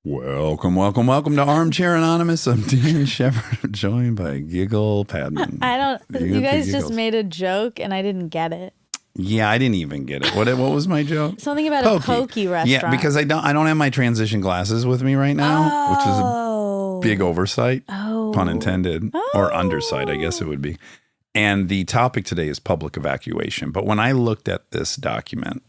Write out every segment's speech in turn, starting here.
Welcome to Armchair Anonymous. I'm Dax Shepard, joined by Giggle Padman. You guys just made a joke and I didn't get it. Yeah, I didn't even get it. What was my joke? Something about a pokey restaurant. Yeah, because I don't have my transition glasses with me right now, which is a big oversight, pun intended, or undersight, I guess it would be. And the topic today is public evacuation. But when I looked at this document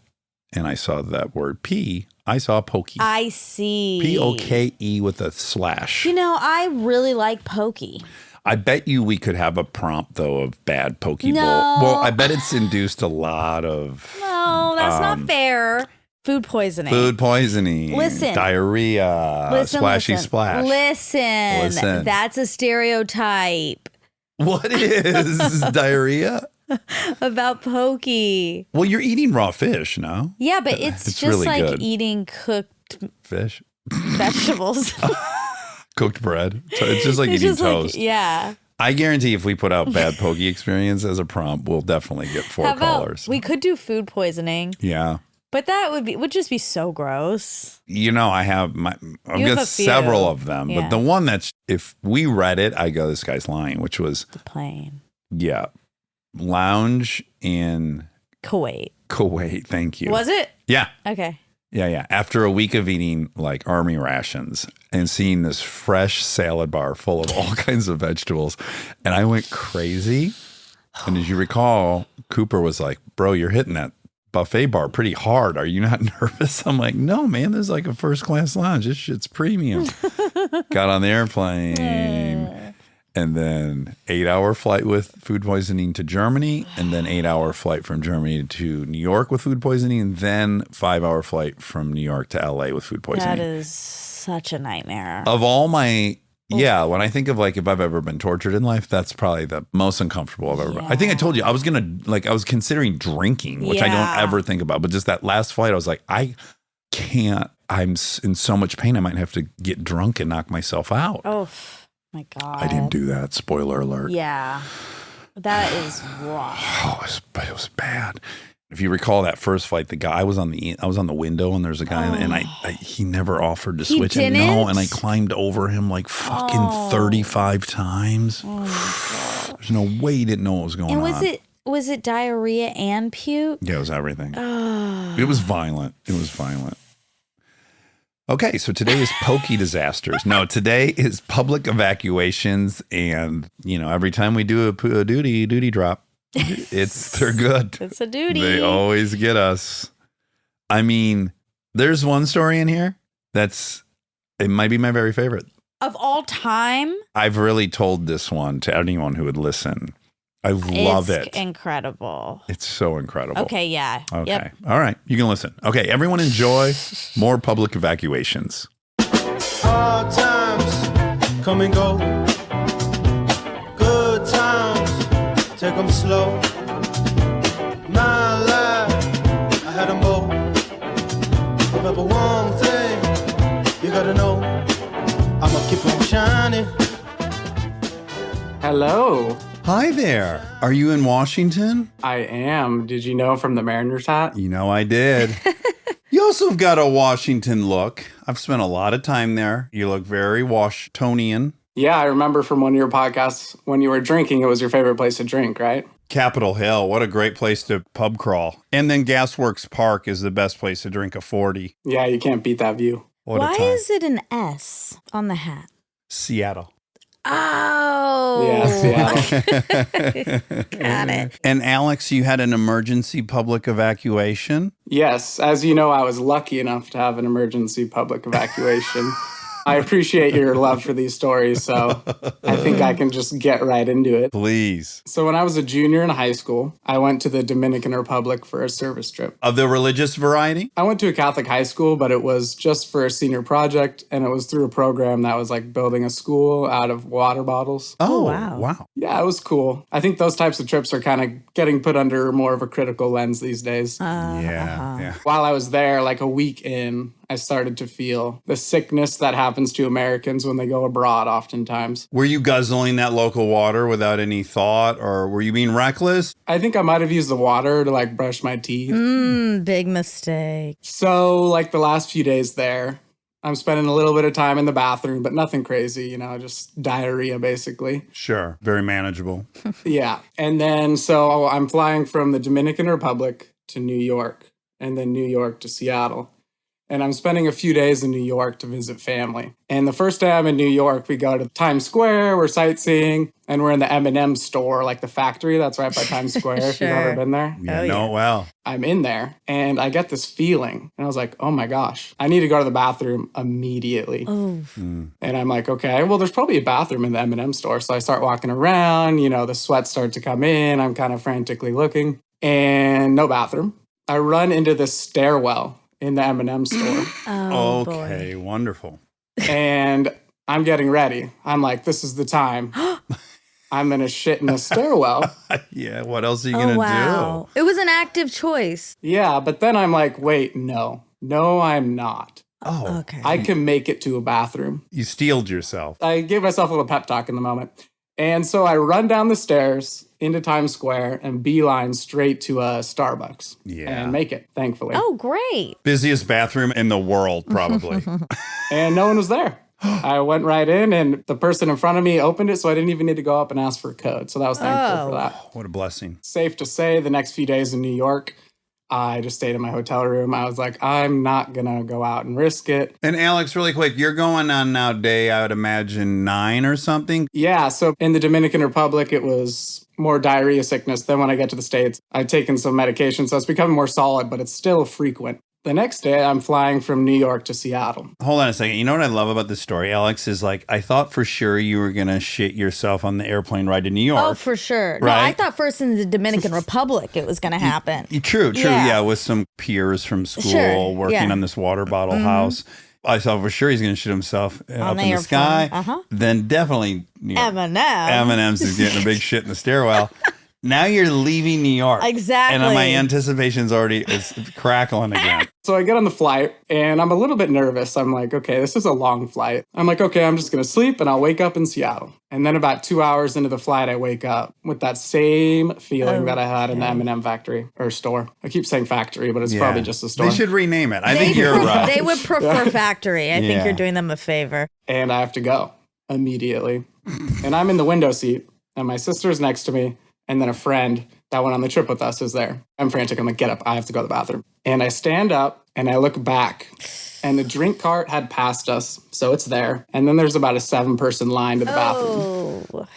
and I saw that word P, I saw pokey. I see. P-O-K-E with a slash. You know, I really like pokey. I bet you we could have a prompt, though, of bad poke bowl. No. Well, I bet it's induced a lot of... No, that's not fair. Food poisoning. Listen. Diarrhea. Splashy splash. Listen. That's a stereotype. What is diarrhea? About pokey. Well, you're eating raw fish, no? Yeah, but it's just really like good. eating cooked fish, vegetables. Cooked bread. So it's just like eating toast. Yeah. I guarantee if we put out bad pokey experience as a prompt, we'll definitely get 4 callers. We could do food poisoning. Yeah. But that would just be so gross. You know, I've got several of them, but the one that's, if we read it, I go, this guy's lying, which was the plane. Yeah. Lounge in Kuwait. Thank you. Was it? Yeah. Okay. Yeah. After a week of eating like army rations and seeing this fresh salad bar full of all kinds of vegetables, and I went crazy. And as you recall, Cooper was like, bro, you're hitting that buffet bar pretty hard. Are you not nervous? I'm like, no, man, this is like a first class lounge. This shit's premium. Got on the airplane. And then 8-hour flight with food poisoning to Germany, and then 8-hour flight from Germany to New York with food poisoning, and then 5-hour flight from New York to LA with food poisoning. That is such a nightmare. Of all my, when I think of like if I've ever been tortured in life, that's probably the most uncomfortable I've ever been. I think I told you I was considering drinking, which I don't ever think about, but just that last flight, I was like, I can't. I'm in so much pain. I might have to get drunk and knock myself out. Oh. My God. I didn't do that. Spoiler alert. Yeah. That is rough. Oh, it was bad. If you recall that first flight, the guy I was on the window and there's a guy and he never offered to switch. Didn't? And I climbed over him like fucking 35 times. Oh, there's no way he didn't know what was going on. And was it diarrhea and puke? Yeah, it was everything. Oh. It was violent. Okay, so today is pokey disasters. No, today is public evacuations, and every time we do a duty drop, they're good. It's a duty. They always get us. I mean, there's one story in here it might be my very favorite of all time. I've really told this one to anyone who would listen. I love it. It's incredible. It's so incredible. Okay, yeah. Okay. Yep. All right. You can listen. Okay, everyone enjoy more public evacuations. Hard times come and go. Good times, take them slow. My life, I had them both. But one thing you gotta know, I'ma keep on shining. Hello. Hi there. Are you in Washington? I am. Did you know from the Mariners hat? You know I did. You also have got a Washington look. I've spent a lot of time there. You look very Washingtonian. Yeah, I remember from one of your podcasts when you were drinking, it was your favorite place to drink, right? Capitol Hill. What a great place to pub crawl. And then Gasworks Park is the best place to drink a 40. Yeah, you can't beat that view. Why is it an S on the hat? Seattle. Oh. Yeah, Got it. And Alex, you had an emergency public evacuation? Yes. As you know, I was lucky enough to have an emergency public evacuation. I appreciate your love for these stories, so I think I can just get right into it. Please. So when I was a junior in high school, I went to the Dominican Republic for a service trip. Of the religious variety? I went to a Catholic high school, but it was just for a senior project, and it was through a program that was like building a school out of water bottles. Oh, wow. Yeah, it was cool. I think those types of trips are kind of getting put under more of a critical lens these days. Yeah. While I was there, like a week in, I started to feel the sickness that happens to Americans when they go abroad oftentimes. Were you guzzling that local water without any thought, or were you being reckless? I think I might have used the water to like brush my teeth. Big mistake. So like the last few days there, I'm spending a little bit of time in the bathroom, but nothing crazy, just diarrhea basically. Sure. Very manageable. Yeah. And then so I'm flying from the Dominican Republic to New York and then New York to Seattle. And I'm spending a few days in New York to visit family. And the first day I'm in New York, we go to Times Square, we're sightseeing, and we're in the M&M store, like the factory that's right by Times Square, if you've ever been there. Yeah, well. I'm in there, and I get this feeling, and I was like, oh my gosh, I need to go to the bathroom immediately. And I'm like, okay, well, there's probably a bathroom in the M&M store. So I start walking around, the sweats start to come in, I'm kind of frantically looking, and no bathroom. I run into this stairwell in the M&M store. Okay, boy. Wonderful. And I'm getting ready. I'm like, this is the time. I'm going to shit in the stairwell. Yeah, what else are you going to do? It was an active choice. Yeah, but then I'm like, wait, no, I'm not. Oh, okay. I can make it to a bathroom. You steeled yourself. I gave myself a little pep talk in the moment. And so I run down the stairs into Times Square and beeline straight to a Starbucks. Yeah. And make it, thankfully. Oh, great. Busiest bathroom in the world, probably. And no one was there. I went right in and the person in front of me opened it, so I didn't even need to go up and ask for a code. So that was thankful for that. What a blessing. Safe to say, the next few days in New York, I just stayed in my hotel room. I was like, I'm not going to go out and risk it. And Alex, really quick, you're going on now day, I would imagine 9 or something? Yeah, so in the Dominican Republic, it was more diarrhea sickness. Then when I get to the States, I've taken some medication, so it's becoming more solid, but it's still frequent. The next day, I'm flying from New York to Seattle. Hold on a second. You know what I love about this story, Alex, is like, I thought for sure you were going to shit yourself on the airplane ride to New York. Oh, for sure. Right? No, I thought first in the Dominican Republic it was going to happen. True. Yeah, with some peers from school working on this water bottle house. I thought for sure he's going to shoot himself up in the sky. Then definitely M&M's is getting a big shit in the stairwell. Now you're leaving New York. Exactly. And my anticipation's already is crackling again. So I get on the flight and I'm a little bit nervous. I'm like, okay, this is a long flight. I'm like, okay, I'm just going to sleep and I'll wake up in Seattle. And then about 2 hours into the flight, I wake up with that same feeling that I had in the M&M factory or store. I keep saying factory, but it's probably just a store. They should rename it. I think you're right. They would prefer factory. I think you're doing them a favor. And I have to go immediately. And I'm in the window seat and my sister's next to me. And then a friend that went on the trip with us is there. I'm frantic. I'm like, get up. I have to go to the bathroom. And I stand up and I look back and the drink cart had passed us. So it's there. And then there's about a 7-person line to the bathroom.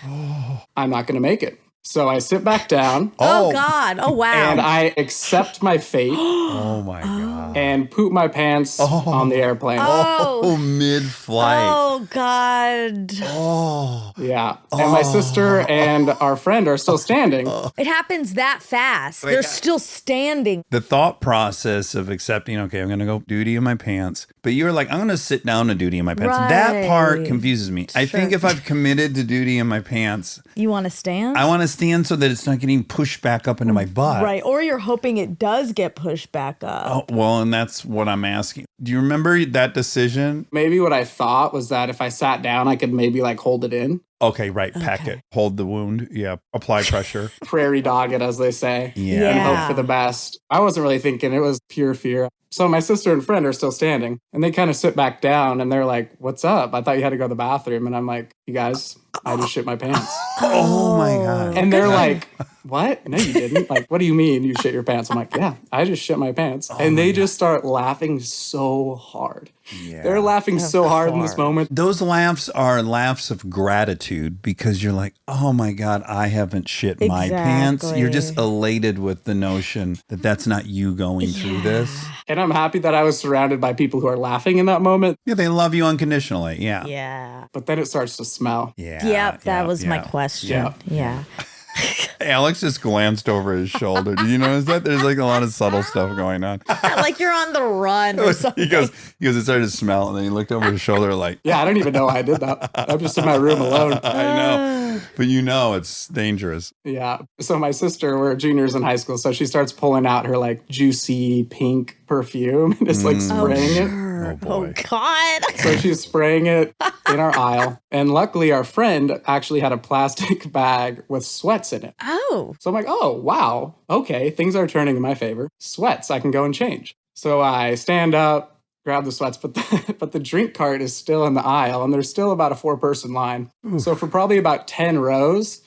I'm not going to make it. So I sit back down. Oh, God. Oh, wow. And I accept my fate. Oh, my God. And poop my pants on the airplane. Oh, mid-flight. Oh, God. Oh. Yeah. And my sister and our friend are still standing. It happens that fast. They're still standing. The thought process of accepting, okay, I'm going to go duty in my pants. But you're like, I'm going to sit down to duty in my pants. Right. That part confuses me. I think if I've committed to duty in my pants. You want to stand? I want to stand so that it's not getting pushed back up into my butt. Right. Or you're hoping it does get pushed back up. Oh, well, and that's what I'm asking. Do you remember that decision? Maybe what I thought was that if I sat down, I could maybe like hold it in. Okay, right. Pack it. Hold the wound. Yeah. Apply pressure. Prairie dog it, as they say. Yeah. And hope for the best. I wasn't really thinking. It was pure fear. So my sister and friend are still standing and they kind of sit back down and they're like, what's up? I thought you had to go to the bathroom. And I'm like, you guys, I just shit my pants. Oh my God. And they're like, what? No, you didn't. Like, what do you mean you shit your pants? I'm like, yeah, I just shit my pants. And they just start laughing so hard. Yeah. They're laughing so hard in this moment. Those laughs are laughs of gratitude because you're like, oh my God, I haven't shit my pants. You're just elated with the notion that that's not you going through this. And I'm happy that I was surrounded by people who are laughing in that moment. Yeah, they love you unconditionally. Yeah. Yeah. But then it starts to smell. Yeah. Yep, that was my question. Yeah. Alex just glanced over his shoulder. Did you notice that? There's like a lot of subtle stuff going on. Like you're on the run or something. He goes, it started to smell, and then he looked over his shoulder like, yeah, I don't even know why I did that. I'm just in my room alone. I know. But you know it's dangerous. Yeah. So my sister, we're juniors in high school, so she starts pulling out her like juicy pink perfume and just like spraying it. Oh, boy. Oh, God. So she's spraying it in our aisle. And luckily, our friend actually had a plastic bag with sweats in it. Oh. So I'm like, oh, wow. Okay, things are turning in my favor. Sweats, I can go and change. So I stand up, grab the sweats, but but the drink cart is still in the aisle, and there's still about a 4-person line. Oof. So for probably about 10 rows,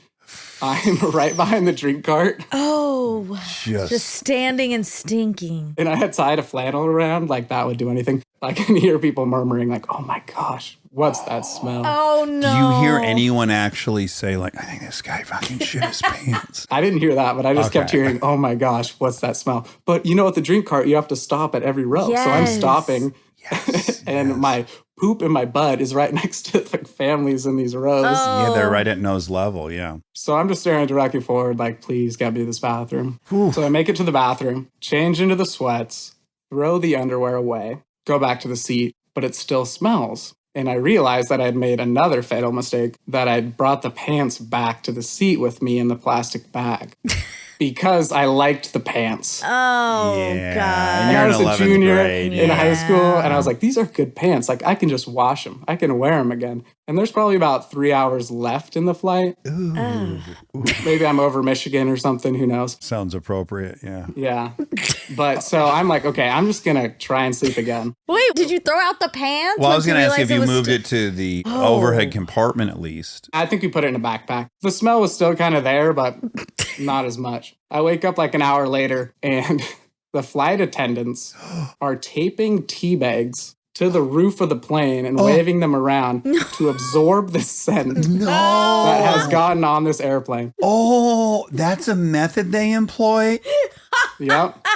I'm right behind the drink cart. Oh, just standing and stinking. And I had tied a flannel around, like that would do anything. I can hear people murmuring, like, oh my gosh, what's that smell? Oh no. Do you hear anyone actually say, like, I think this guy fucking shit his pants? I didn't hear that, but I just kept hearing, oh my gosh, what's that smell? But you know, at the drink cart, you have to stop at every row. Yes. So I'm stopping. And my poop and my butt is right next to the families in these rows. Yeah, they're right at nose level, yeah. So I'm just staring directly forward, like, please get me to this bathroom. So I make it to the bathroom, change into the sweats, throw the underwear away, go back to the seat, but it still smells. And I realized that I'd made another fatal mistake, that I'd brought the pants back to the seat with me in the plastic bag. Because I liked the pants. Oh, yeah. God. And I was a junior grade, in high school, and I was like, these are good pants. Like, I can just wash them. I can wear them again. And there's probably about 3 hours left in the flight. Ooh. Maybe I'm over Michigan or something. Who knows? Sounds appropriate, yeah. Yeah. But so I'm like, okay, I'm just going to try and sleep again. Wait, did you throw out the pants? Well, I was going to ask if you was moved it to the overhead compartment at least. I think we put it in a backpack. The smell was still kind of there, but not as much. I wake up like an hour later, and the flight attendants are taping tea bags to the roof of the plane and waving them around to absorb the scent that has gotten on this airplane. Oh, that's a method they employ? Yep.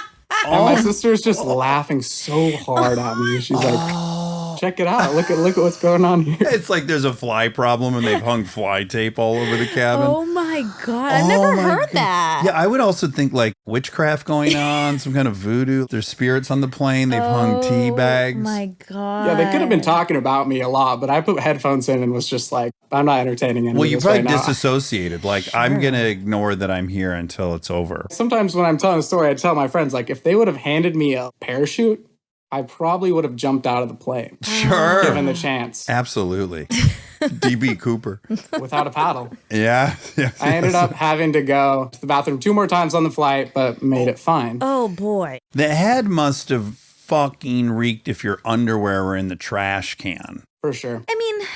And my sister's just laughing so hard at me. She's like, check it out. Look at what's going on here. It's like there's a fly problem and they've hung fly tape all over the cabin. Oh my God. I've never heard that. Yeah, I would also think like witchcraft going on, some kind of voodoo. There's spirits on the plane. They've hung tea bags. Oh my God. Yeah, they could have been talking about me a lot, but I put headphones in and was just like, I'm not entertaining anyone. Well, you probably disassociated. Like, Sure. I'm going to ignore that I'm here until it's over. Sometimes when I'm telling a story, I tell my friends, like, if they would have handed me a parachute, I probably would have jumped out of the plane. Sure. Given the chance. Absolutely. D.B. Cooper. Without a paddle. Yeah. I ended up having to go to the bathroom 2 more times on the flight, but made it fine. Oh boy. The head must have fucking reeked if your underwear were in the trash can. For sure. I mean,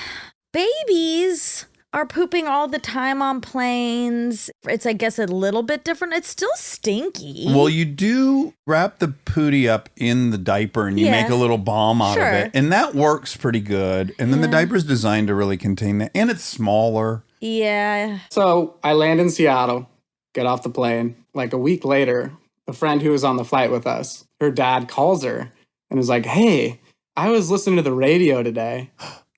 babies are pooping all the time on planes. It's, I guess, a little bit different. It's still stinky. Well, you do wrap the pootie up in the diaper and you make a little balm out of it. And that works pretty good. And then the diaper's designed to really contain that. And it's smaller. Yeah. So I land in Seattle, get off the plane. Like a week later, a friend who was on the flight with us, her dad calls her and is like, hey, I was listening to the radio today.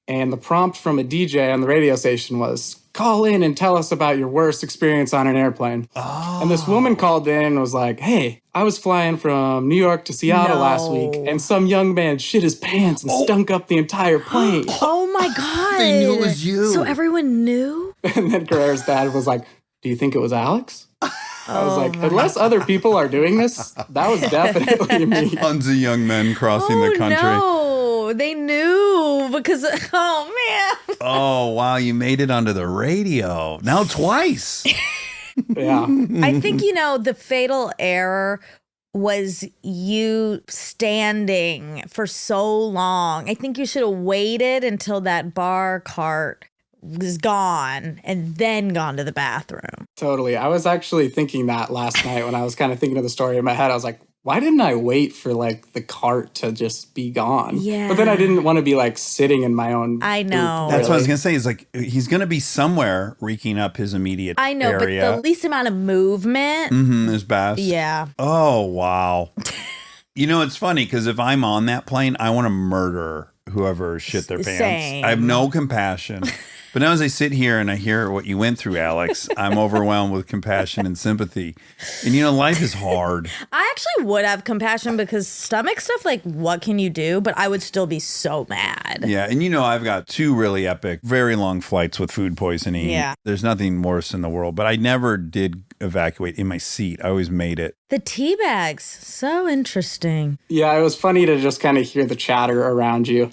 And the prompt from a DJ on the radio station was, call in and tell us about your worst experience on an airplane. Oh. And this woman called in and was like, hey, I was flying from New York to Seattle last week, and some young man shit his pants and stunk up the entire plane. Oh my God. They knew it was you. So everyone knew? And then Carrera's dad was like, do you think it was Alex? I was like, unless other people are doing this, that was definitely me. Tons of young men crossing the country. No, they knew because, oh man. Oh, wow. You made it onto the radio. Now twice. Yeah. I think, the fatal error was you standing for so long. I think you should have waited until that bar cart was gone and then gone to the bathroom. Totally. I was actually thinking that last night when I was kind of thinking of the story in my head. I was like, why didn't I wait for like the cart to just be gone? Yeah. But then I didn't want to be like sitting in my own. I know. That's what I was going to say. Is like, he's going to be somewhere reeking up his immediate area. I know, but the least amount of movement is best. Yeah. Oh, wow. It's funny because if I'm on that plane, I want to murder whoever shit their pants. Same. I have no compassion. But now as I sit here and I hear what you went through, Alex, I'm overwhelmed with compassion and sympathy. And, life is hard. I actually would have compassion because stomach stuff, like, what can you do? But I would still be so mad. Yeah. And, I've got 2 really epic, very long flights with food poisoning. Yeah. There's nothing worse in the world. But I never did evacuate in my seat. I always made it. The tea bags. So interesting. Yeah, it was funny to just kind of hear the chatter around you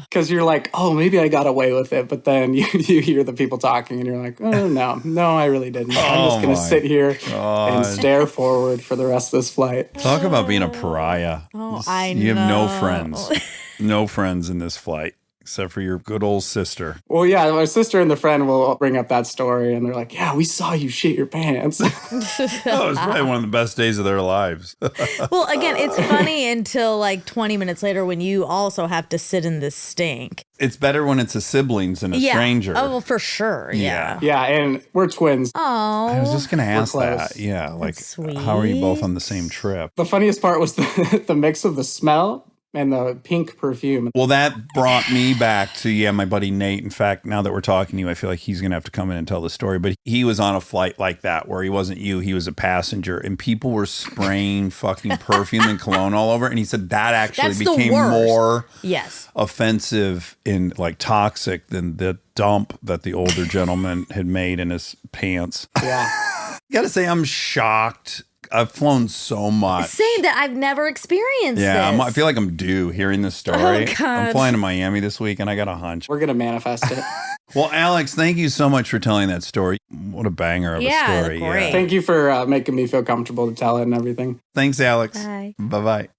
because you're like, oh, maybe I got away with it. But then you hear the people talking and you're like, oh, no, I really didn't. I'm just going to sit here and stare forward for the rest of this flight. Talk about being a pariah. Oh, I know. You have no friends. No friends in this flight. Except for your good old sister. Well, yeah, my sister and the friend will bring up that story, and they're like, yeah, we saw you shit your pants. That was probably one of the best days of their lives. Well, again, it's funny until like 20 minutes later when you also have to sit in this stink. It's better when it's a siblings than a stranger. Oh, well, for sure. Yeah. Yeah, and we're twins. Oh. I was just going to ask close. that. Yeah, like, sweet. how are you both on the same trip? The funniest part was the mix of the smell and the pink perfume. Well, that brought me back to, my buddy Nate. In fact, now that we're talking to you, I feel like he's going to have to come in and tell the story. But he was on a flight like that where he wasn't you, he was a passenger. And people were spraying fucking perfume and cologne all over. And he said that actually became more offensive and like toxic than the dump that the older gentleman had made in his pants. Yeah. Got to say, I'm shocked. I've flown so much. Saying that I've never experienced this. I feel like I'm due hearing this story. Oh, God. I'm flying to Miami this week and I got a hunch. We're going to manifest it. Well, Alex, thank you so much for telling that story. What a banger of a story. Great. Thank you for making me feel comfortable to tell it and everything. Thanks, Alex. Bye. Bye-bye.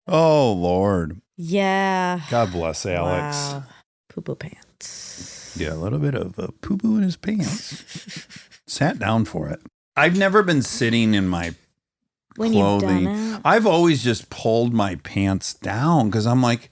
Oh, Lord. Yeah. God bless Alex. Wow. Poo-poo pants. Yeah, a little bit of a poo-poo in his pants. Sat down for it. I've never been sitting in my when clothing. You've done it. I've always just pulled my pants down because I'm like,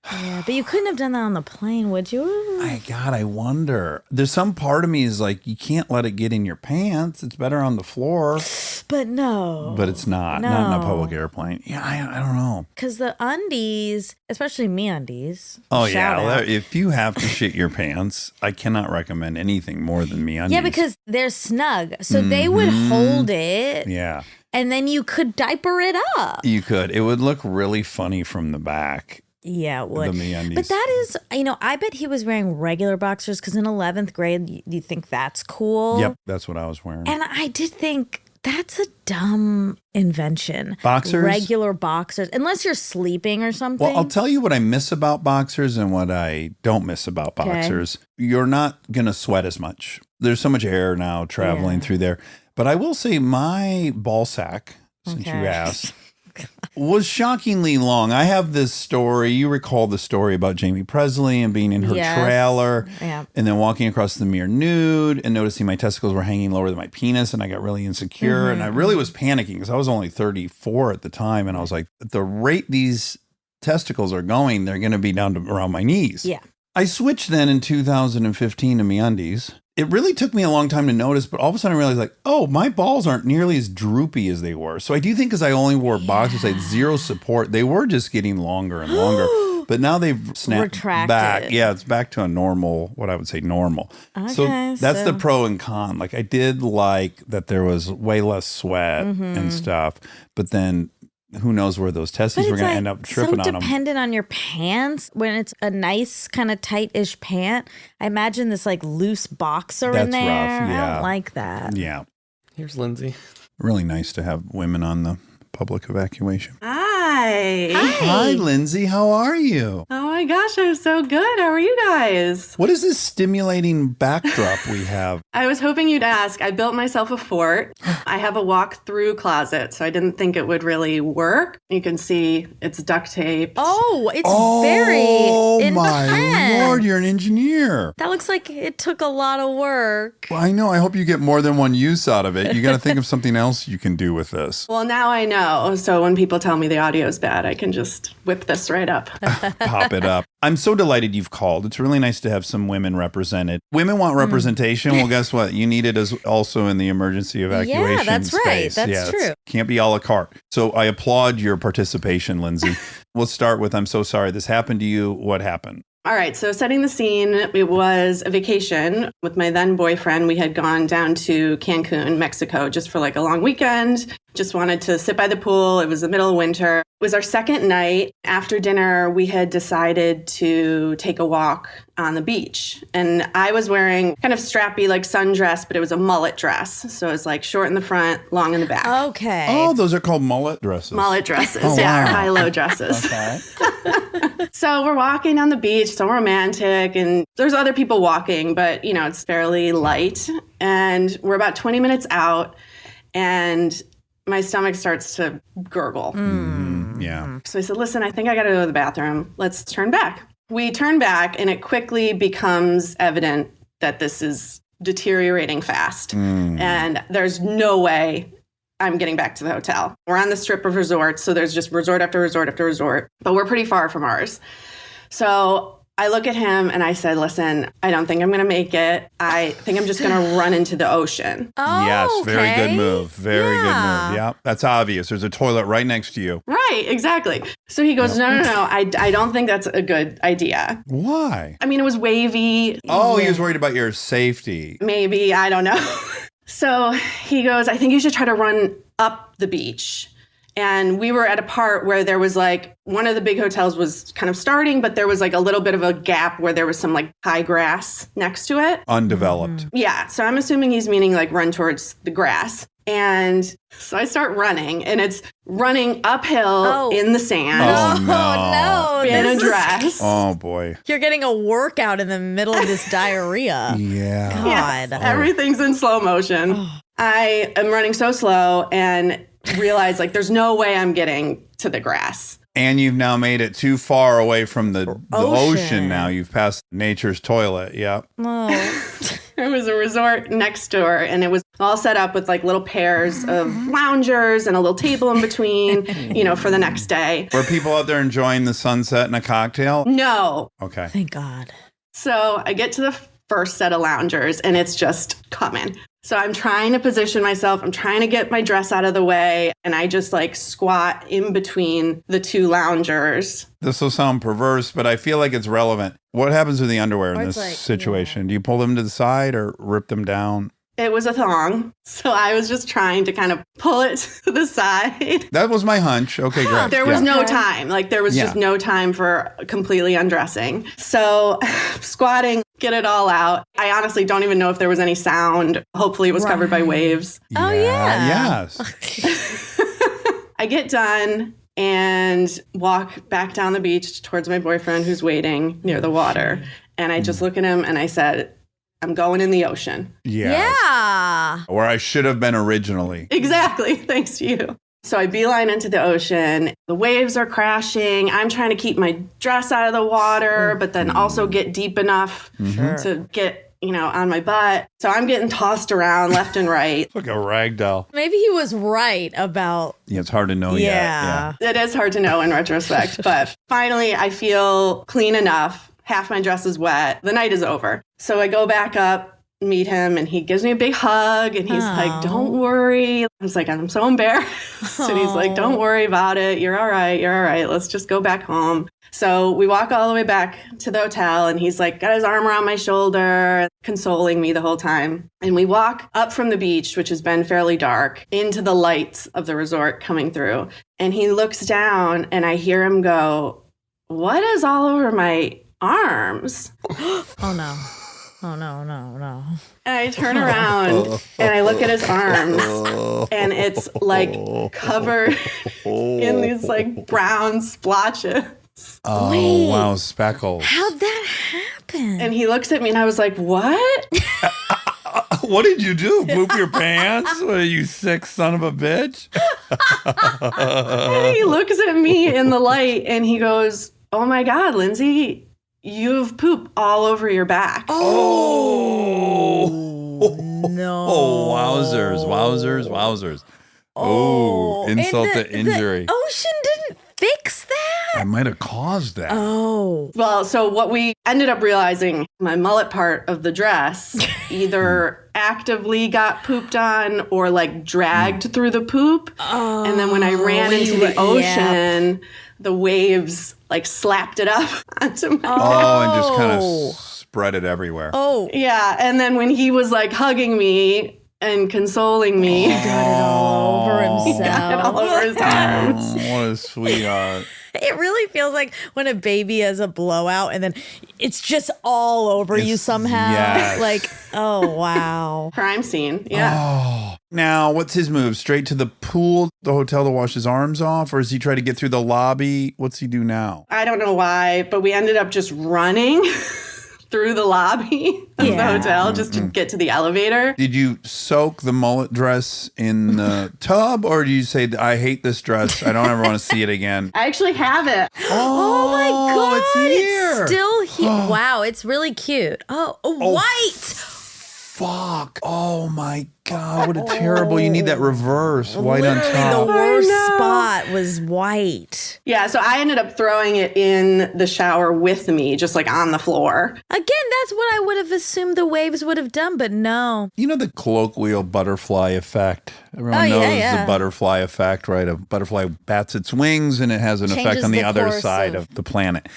yeah, but you couldn't have done that on the plane, would you? I wonder. There's some part of me is like, you can't let it get in your pants. It's better on the floor. But no. But it's not. No. Not in a public airplane. Yeah, I don't know. Because the undies, especially MeUndies. Oh, shout yeah. out. If you have to shit your pants, I cannot recommend anything more than MeUndies. Yeah, because they're snug. So they would hold it. Yeah. And then you could diaper it up. You could. It would look really funny from the back. Yeah, it would. The MeUndies. But that is, I bet he was wearing regular boxers because in 11th grade, you think that's cool. Yep, that's what I was wearing. And I did think that's a dumb invention. Boxers? Regular boxers, unless you're sleeping or something. Well, I'll tell you what I miss about boxers and what I don't miss about boxers. You're not going to sweat as much. There's so much air now traveling through there. But I will say my ball sack, since you asked, was shockingly long. I have this story. You recall the story about Jamie Presley and being in her trailer and then walking across the mirror nude and noticing my testicles were hanging lower than my penis. And I got really insecure. And I really was panicking because I was only 34 at the time. And I was like, at the rate these testicles are going, they're going to be down to around my knees. Yeah. I switched then in 2015 to MeUndies. It really took me a long time to notice, but all of a sudden I realized, like, oh, my balls aren't nearly as droopy as they were. So I do think because I only wore boxers, I had zero support. They were just getting longer and longer. But now they've snapped retracted back. Yeah, it's back to a normal, what I would say normal. Okay, so that's the pro and con. Like I did like that there was way less sweat and stuff, but then who knows where those testes were going to end up tripping on them. So dependent on your pants. When it's a nice kind of tight-ish pant, I imagine this like loose boxer in there. That's rough, yeah. I don't like that. Yeah. Here's Lindsay. Really nice to have women on the public evacuation. Hi. Hi, Lindsay. How are you? Oh my gosh, I'm so good. How are you guys? What is this stimulating backdrop we have? I was hoping you'd ask. I built myself a fort. I have a walk-through closet, so I didn't think it would really work. You can see it's duct taped. Oh, it's very intense. Oh my Lord, you're an engineer. That looks like it took a lot of work. Well, I know. I hope you get more than one use out of it. You got to think of something else you can do with this. Well, now I know. So when people tell me the audio is bad, I can just whip this right up. Pop it up. I'm so delighted you've called. It's really nice to have some women represented. Women want representation. Well, guess what? You need it as also in the emergency evacuation that's right. space. That's true. Can't be a la carte. So I applaud your participation, Lindsay. We'll start with, I'm so sorry this happened to you. What happened? All right, so setting the scene, it was a vacation with my then boyfriend. We had gone down to Cancun, Mexico, just for like a long weekend Just wanted to sit by the pool. It was the middle of winter. It was our second night. After dinner, we had decided to take a walk on the beach. And I was wearing kind of strappy, like sundress, but it was a mullet dress. So it was like short in the front, long in the back. Okay. Oh, those are called mullet dresses. Mullet dresses. Oh, yeah, wow. high-low dresses. Okay. So we're walking on the beach, so romantic, and there's other people walking, but, you know, it's fairly light. And we're about 20 minutes out, and my stomach starts to gurgle. Yeah. So I said, listen, I think I got to go to the bathroom. Let's turn back. We turn back, and it quickly becomes evident that this is deteriorating fast. And there's no way I'm getting back to the hotel. We're on the strip of resorts, so there's just resort after resort after resort, but we're pretty far from ours. So I look at him and I said, listen, I don't think I'm going to make it. I think I'm just going to run into the ocean. Oh, Yes, very okay. good move. Very good Yeah. move. Yeah, that's obvious. There's a toilet right next to you. Right, exactly. So he goes, no, I don't think that's a good idea. Why? I mean, it was wavy. Oh, he was worried about your safety. Maybe, I don't know. So he goes, I think you should try to run up the beach. And we were at a part where there was like, one of the big hotels was kind of starting, but there was like a little bit of a gap where there was some like high grass next to it. Undeveloped. Yeah. So I'm assuming he's meaning like run towards the grass. And so I start running, and it's running uphill in the sand. Oh, no. Oh, no. In a This is- dress. Oh, boy. You're getting a workout in the middle of this diarrhea. Yeah. God. Everything's in slow motion. I am running so slow and realize like there's no way I'm getting to the grass. And you've now made it too far away from the ocean Ocean. now. You've passed nature's toilet. Yeah. Oh. There was a resort next door, and it was all set up with like little pairs of loungers and a little table in between, you know, for the next day. Were people out there enjoying the sunset and a cocktail? No. Okay. Thank God. So I get to the first set of loungers, and it's just coming. So I'm trying to position myself. I'm trying to get my dress out of the way. And I just like squat in between the two loungers. This will sound perverse, but I feel like it's relevant. What happens with the underwear in Or this it's like, situation? Do you pull them to the side or rip them down? It was a thong. So I was just trying to kind of pull it to the side. That was my hunch. Okay, great. There was Yeah. no time. Like there was just Yeah. no time for completely undressing. So squatting, get it all out. I honestly don't even know if there was any sound. Hopefully it was covered by waves. Oh, yeah. Yes. I get done and walk back down the beach towards my boyfriend who's waiting near the water. And I just look at him and I said, I'm going in the ocean. Yes. Yeah. Where I should have been originally. Exactly. Thanks to you. So I beeline into the ocean. The waves are crashing. I'm trying to keep my dress out of the water, but then also get deep enough to get, you know, on my butt. So I'm getting tossed around left and right. It's like a rag doll. Maybe he was right about. Yeah, it's hard to know yet. Yeah. It is hard to know in retrospect, but finally I feel clean enough. Half my dress is wet. The night is over. So I go back up, meet him, and he gives me a big hug, and he's like, don't worry. I was like, I'm so embarrassed. And he's like, don't worry about it. You're all right. You're all right. Let's just go back home. So we walk all the way back to the hotel, and he's like, got his arm around my shoulder, consoling me the whole time. And we walk up from the beach, which has been fairly dark, into the lights of the resort coming through. And he looks down, and I hear him go, what is all over my arms? Oh, no. Oh, no. And I turn around and I look at his arms, and it's like covered in these like brown splotches. Oh, Wait. wow, speckles. How'd that happen? And he looks at me and I was like, what? What did you do? Poop your pants? What are you, sick son of a bitch? And he looks at me in the light and he goes, oh my God, Lindsay, you have poop all over your back. Oh. No. Oh, wowzers. Oh, insult and to injury. The ocean didn't fix that? I might have caused that. Oh. Well, so what we ended up realizing, my mullet part of the dress either actively got pooped on or like dragged through the poop. Oh. And then when I ran into the ocean, the waves like slapped it up onto my Oh, and just kind of spread it everywhere. Oh. Yeah. And then when he was like hugging me and consoling me, Got it all over Got it all over his arms. Oh, what a sweetheart. It really feels like when a baby has a blowout and then it's just all over you somehow. Yes. Like, oh, wow. Crime scene. Yeah. Oh. Now, what's his move? Straight to the pool, the hotel to wash his arms off? Or does he try to get through the lobby? What's he do now? I don't know why, but we ended up just running through the lobby of the hotel just to get to the elevator. Did you soak the mullet dress in the tub, or do you say, I hate this dress, I don't ever want to see it again? I actually have it. Oh my God. it's here. It's still here. Wow. It's really cute. Oh, white. Fuck. Oh my God. What a terrible. You need that reverse. White on Literally top. the worst I know. spot was white. Yeah, so I ended up throwing it in the shower with me, just like on the floor. Again, that's what I would have assumed the waves would have done, but no. You know the colloquial butterfly effect? Everyone knows the butterfly effect, right? A butterfly bats its wings and it has an effect Changes on the the other course side of the planet.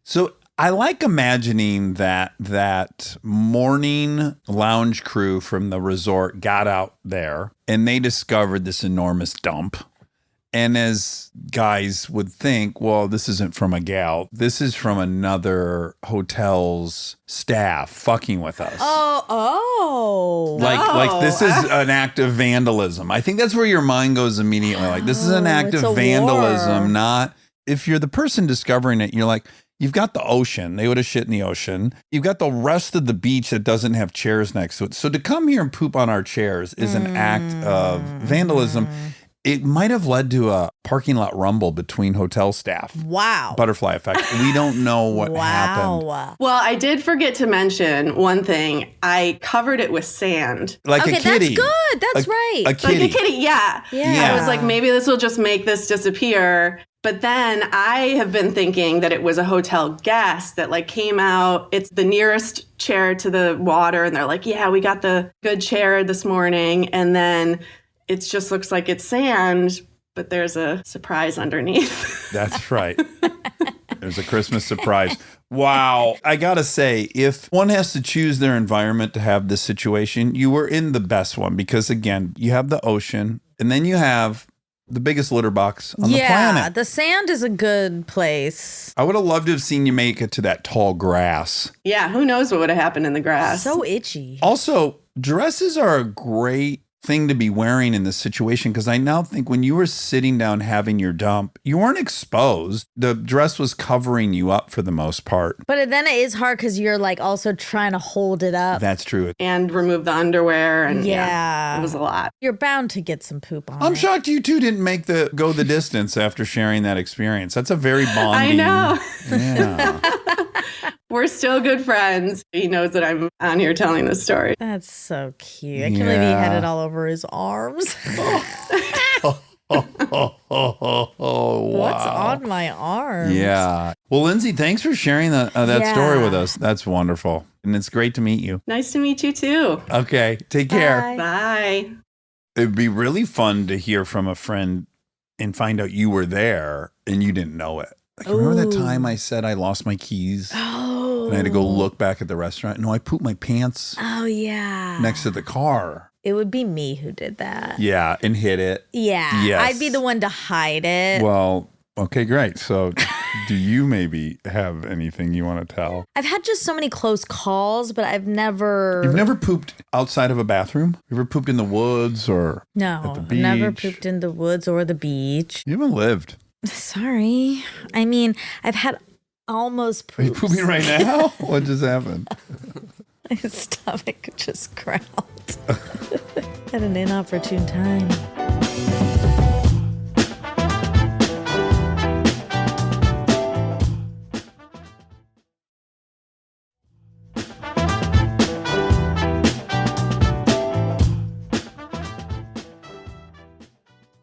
So I like imagining that morning lounge crew from the resort got out there and they discovered this enormous dump. And as guys would think, well, this isn't from a gal. This is from another hotel's staff fucking with us. Like this is an act of vandalism. I think that's where your mind goes immediately. Like, this is an act it's a of vandalism, war. not if you're the person discovering it, you're like, you've got the ocean. They would have shit in the ocean. You've got the rest of the beach that doesn't have chairs next to it. So to come here and poop on our chairs is an act of vandalism. It might have led to a parking lot rumble between hotel staff. Wow. Butterfly effect. We don't know what happened. Well, I did forget to mention one thing. I covered it with sand. Like a kitty. That's good. That's right. A kitty. Like a kitty, yeah. Yeah. I was like, maybe this will just make this disappear. But then I have been thinking that it was a hotel guest that like came out. It's the nearest chair to the water. And they're like, yeah, we got the good chair this morning. And then it just looks like it's sand, but there's a surprise underneath. That's right. There's a Christmas surprise. Wow. I got to say, if one has to choose their environment to have this situation, you were in the best one because, again, you have the ocean and then you have the biggest litter box on the planet. Yeah, the sand is a good place. I would have loved to have seen you make it to that tall grass. Yeah, who knows what would have happened in the grass. So itchy. Also, dresses are a great thing to be wearing in this situation because I now think when you were sitting down having your dump, you weren't exposed. The dress was covering you up for the most part. But then it is hard because you're like also trying to hold it up. That's true. And remove the underwear. And Yeah. it was a lot. You're bound to get some poop on I'm it. shocked you two didn't make go the distance after sharing that experience. That's a very bonding. I know. Yeah. We're still good friends. He knows that I'm on here telling this story. That's so cute. I can't believe he had it all over his arms. Oh, wow. What's on my arms? Yeah. Well, Lindsay, thanks for sharing that story with us. That's wonderful. And it's great to meet you. Nice to meet you too. Okay. Take care. Bye. Bye. It'd be really fun to hear from a friend and find out you were there and you didn't know it. Like, remember that time I said I lost my keys? Oh. And I had to go look back at the restaurant. No, I pooped my pants Oh, yeah. next to the car. It would be me who did that. Yeah, and hid it. Yeah. Yes. I'd be the one to hide it. Well, okay, great. So do you maybe have anything you want to tell? I've had just so many close calls, but I've never. You've never pooped outside of a bathroom? You ever pooped in the woods or at No, the never beach? pooped in the woods or the beach. You haven't lived. Sorry. I mean, I've had almost Are you poops. pooping right now? What just happened? My stomach just growled. At an inopportune time.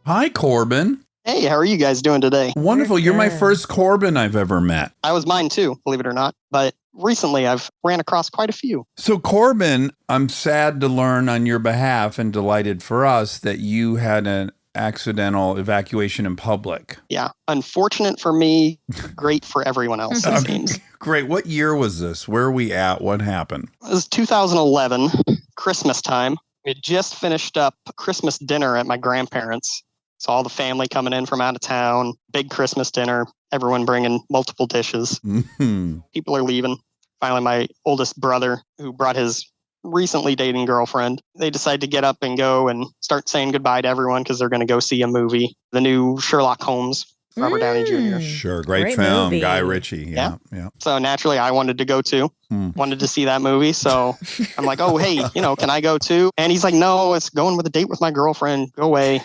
Hi, Corbin. Hey, how are you guys doing today? Wonderful. You're my good. first Corbin I've ever met. I was mine too, believe it or not. But recently I've ran across quite a few. So, Corbin, I'm sad to learn on your behalf and delighted for us that you had an accidental evacuation in public. Yeah. Unfortunate for me, great for everyone else, it seems. Great. What year was this? Where are we at? What happened? It was 2011, Christmas time. We had just finished up Christmas dinner at my grandparents'. So all the family coming in from out of town, big Christmas dinner, everyone bringing multiple dishes. Mm-hmm. People are leaving. Finally, my oldest brother, who brought his recently dating girlfriend, they decide to get up and go and start saying goodbye to everyone because they're going to go see a movie, the new Sherlock Holmes, Robert Downey Jr. Sure. Great Great film. movie. Guy Ritchie. Yeah. So naturally, I wanted to go too. Wanted to see that movie. So I'm like, oh, hey, can I go too? And he's like, no, it's going with a date with my girlfriend. Go away.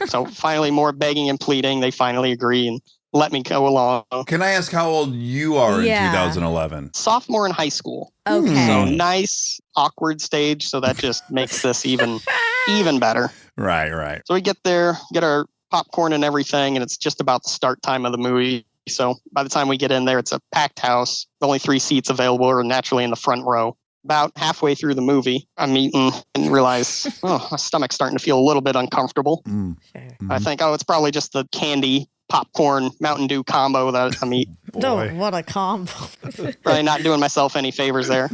So finally, more begging and pleading. They finally agree and let me go along. Can I ask how old you are in 2011? Sophomore in high school. Okay. So nice, awkward stage. So that just makes this even better. Right. So we get there, get our popcorn and everything, and it's just about the start time of the movie. So by the time we get in there, it's a packed house. Only 3 seats available are naturally in the front row. About halfway through the movie, I'm eating and realize, my stomach's starting to feel a little bit uncomfortable. I think, it's probably just the candy, popcorn, Mountain Dew combo that I'm eating. Oh, what a combo. Probably not doing myself any favors there.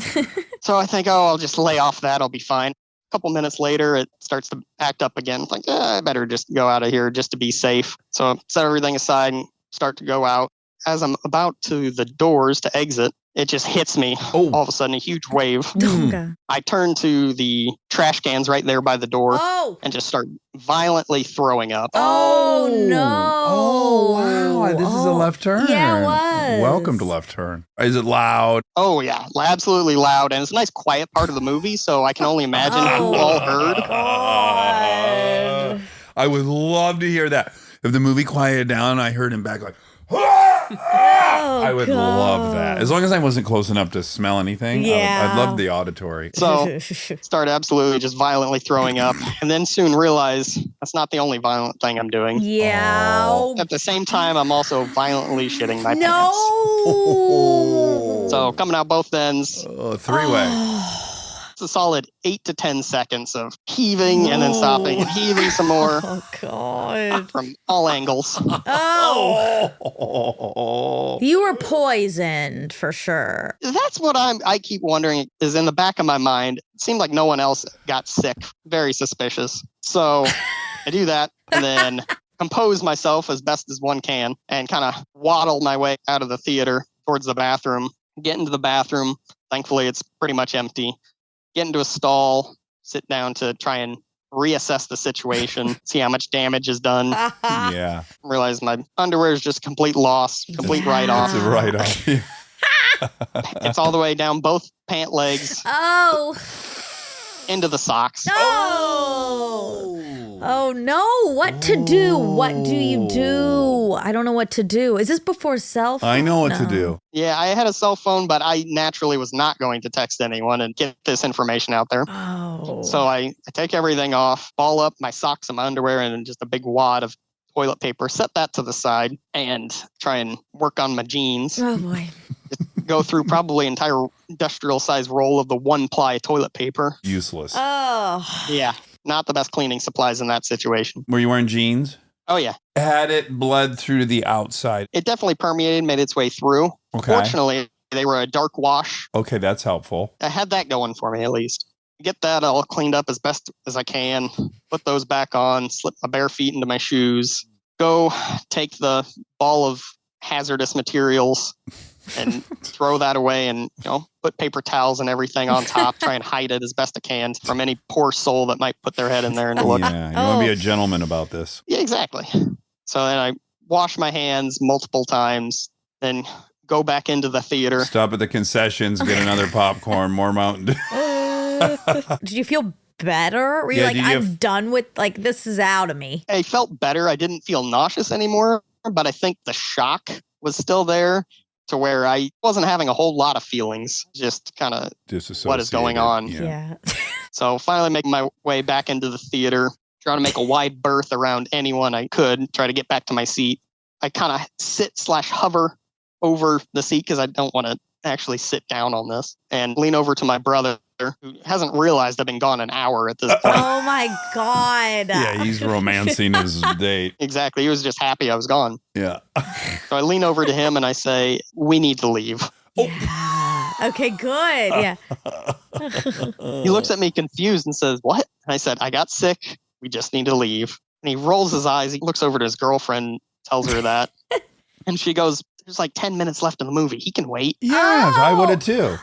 So I think, I'll just lay off that. I'll be fine. A couple minutes later, it starts to act up again. It's like, I better just go out of here just to be safe. So I set everything aside and start to go out. As I'm about to the doors to exit, it just hits me. All of a sudden, a huge wave. Okay. I turn to the trash cans right there by the door and just start violently throwing up. Oh, no. Oh, wow. This is a left turn. Yeah, it was. Welcome to Left Turn. Is it loud? Oh, yeah. Absolutely loud. And it's a nice quiet part of the movie, so I can only imagine who all heard. God. I would love to hear that. If the movie quieted down, I heard him back like, I would love that. As long as I wasn't close enough to smell anything, I'd love the auditory. So start absolutely just violently throwing up, and then soon realize that's not the only violent thing I'm doing. Yeah. At the same time, I'm also violently shitting my pants. So coming out both ends. Three-way. It's a solid 8 to 10 seconds of heaving and then stopping and heaving some more. Oh, God. From all angles. Oh. You were poisoned for sure. That's what I keep wondering is in the back of my mind. It seemed like no one else got sick. Very suspicious. So I do that and then compose myself as best as one can and kind of waddle my way out of the theater towards the bathroom. Get into the bathroom. Thankfully, it's pretty much empty. Get into a stall, sit down to try and reassess the situation, see how much damage is done. Yeah. Realize my underwear is just complete loss, complete write-off. It's a write-off. It's all the way down both pant legs. Oh. Into the socks. Oh no, what to do? What do you do? I don't know what to do. Is this before cell phone? I know what to do. Yeah, I had a cell phone, but I naturally was not going to text anyone and get this information out there. Oh. So I take everything off, ball up my socks and my underwear and just a big wad of toilet paper, set that to the side and try and work on my jeans. Oh boy. Go through probably entire industrial size roll of the 1-ply toilet paper. Useless. Oh. Yeah. Not the best cleaning supplies in that situation. Were you wearing jeans? Oh, yeah. Had it bled through to the outside? It definitely permeated, made its way through. Okay. Fortunately, they were a dark wash. Okay, that's helpful. I had that going for me, at least. Get that all cleaned up as best as I can. Put those back on, slip my bare feet into my shoes. Go take the ball of hazardous materials and throw that away and, put paper towels and everything on top, try and hide it as best I can from any poor soul that might put their head in there and look. Yeah, you want to be a gentleman about this. Yeah, exactly. So then I wash my hands multiple times, then go back into the theater. Stop at the concessions, get another popcorn, more Mountain Dew. Did you feel better? Were you I'm done with, this is out of me? I felt better. I didn't feel nauseous anymore, but I think the shock was still there to where I wasn't having a whole lot of feelings, just kind of what is going on. Yeah. So finally making my way back into the theater, trying to make a wide berth around anyone I could, try to get back to my seat. I kind of sit/hover over the seat because I don't want to actually sit down on this and lean over to my brother who hasn't realized I've been gone an hour at this point. Oh my God. Yeah, he's romancing his date. Exactly. He was just happy I was gone. Yeah. So I lean over to him and I say, we need to leave. Yeah. Okay, good. Yeah. He looks at me confused and says, what? And I said, I got sick. We just need to leave. And he rolls his eyes. He looks over to his girlfriend, tells her that. And she goes, there's like 10 minutes left in the movie. He can wait. Yes, I would have too. No.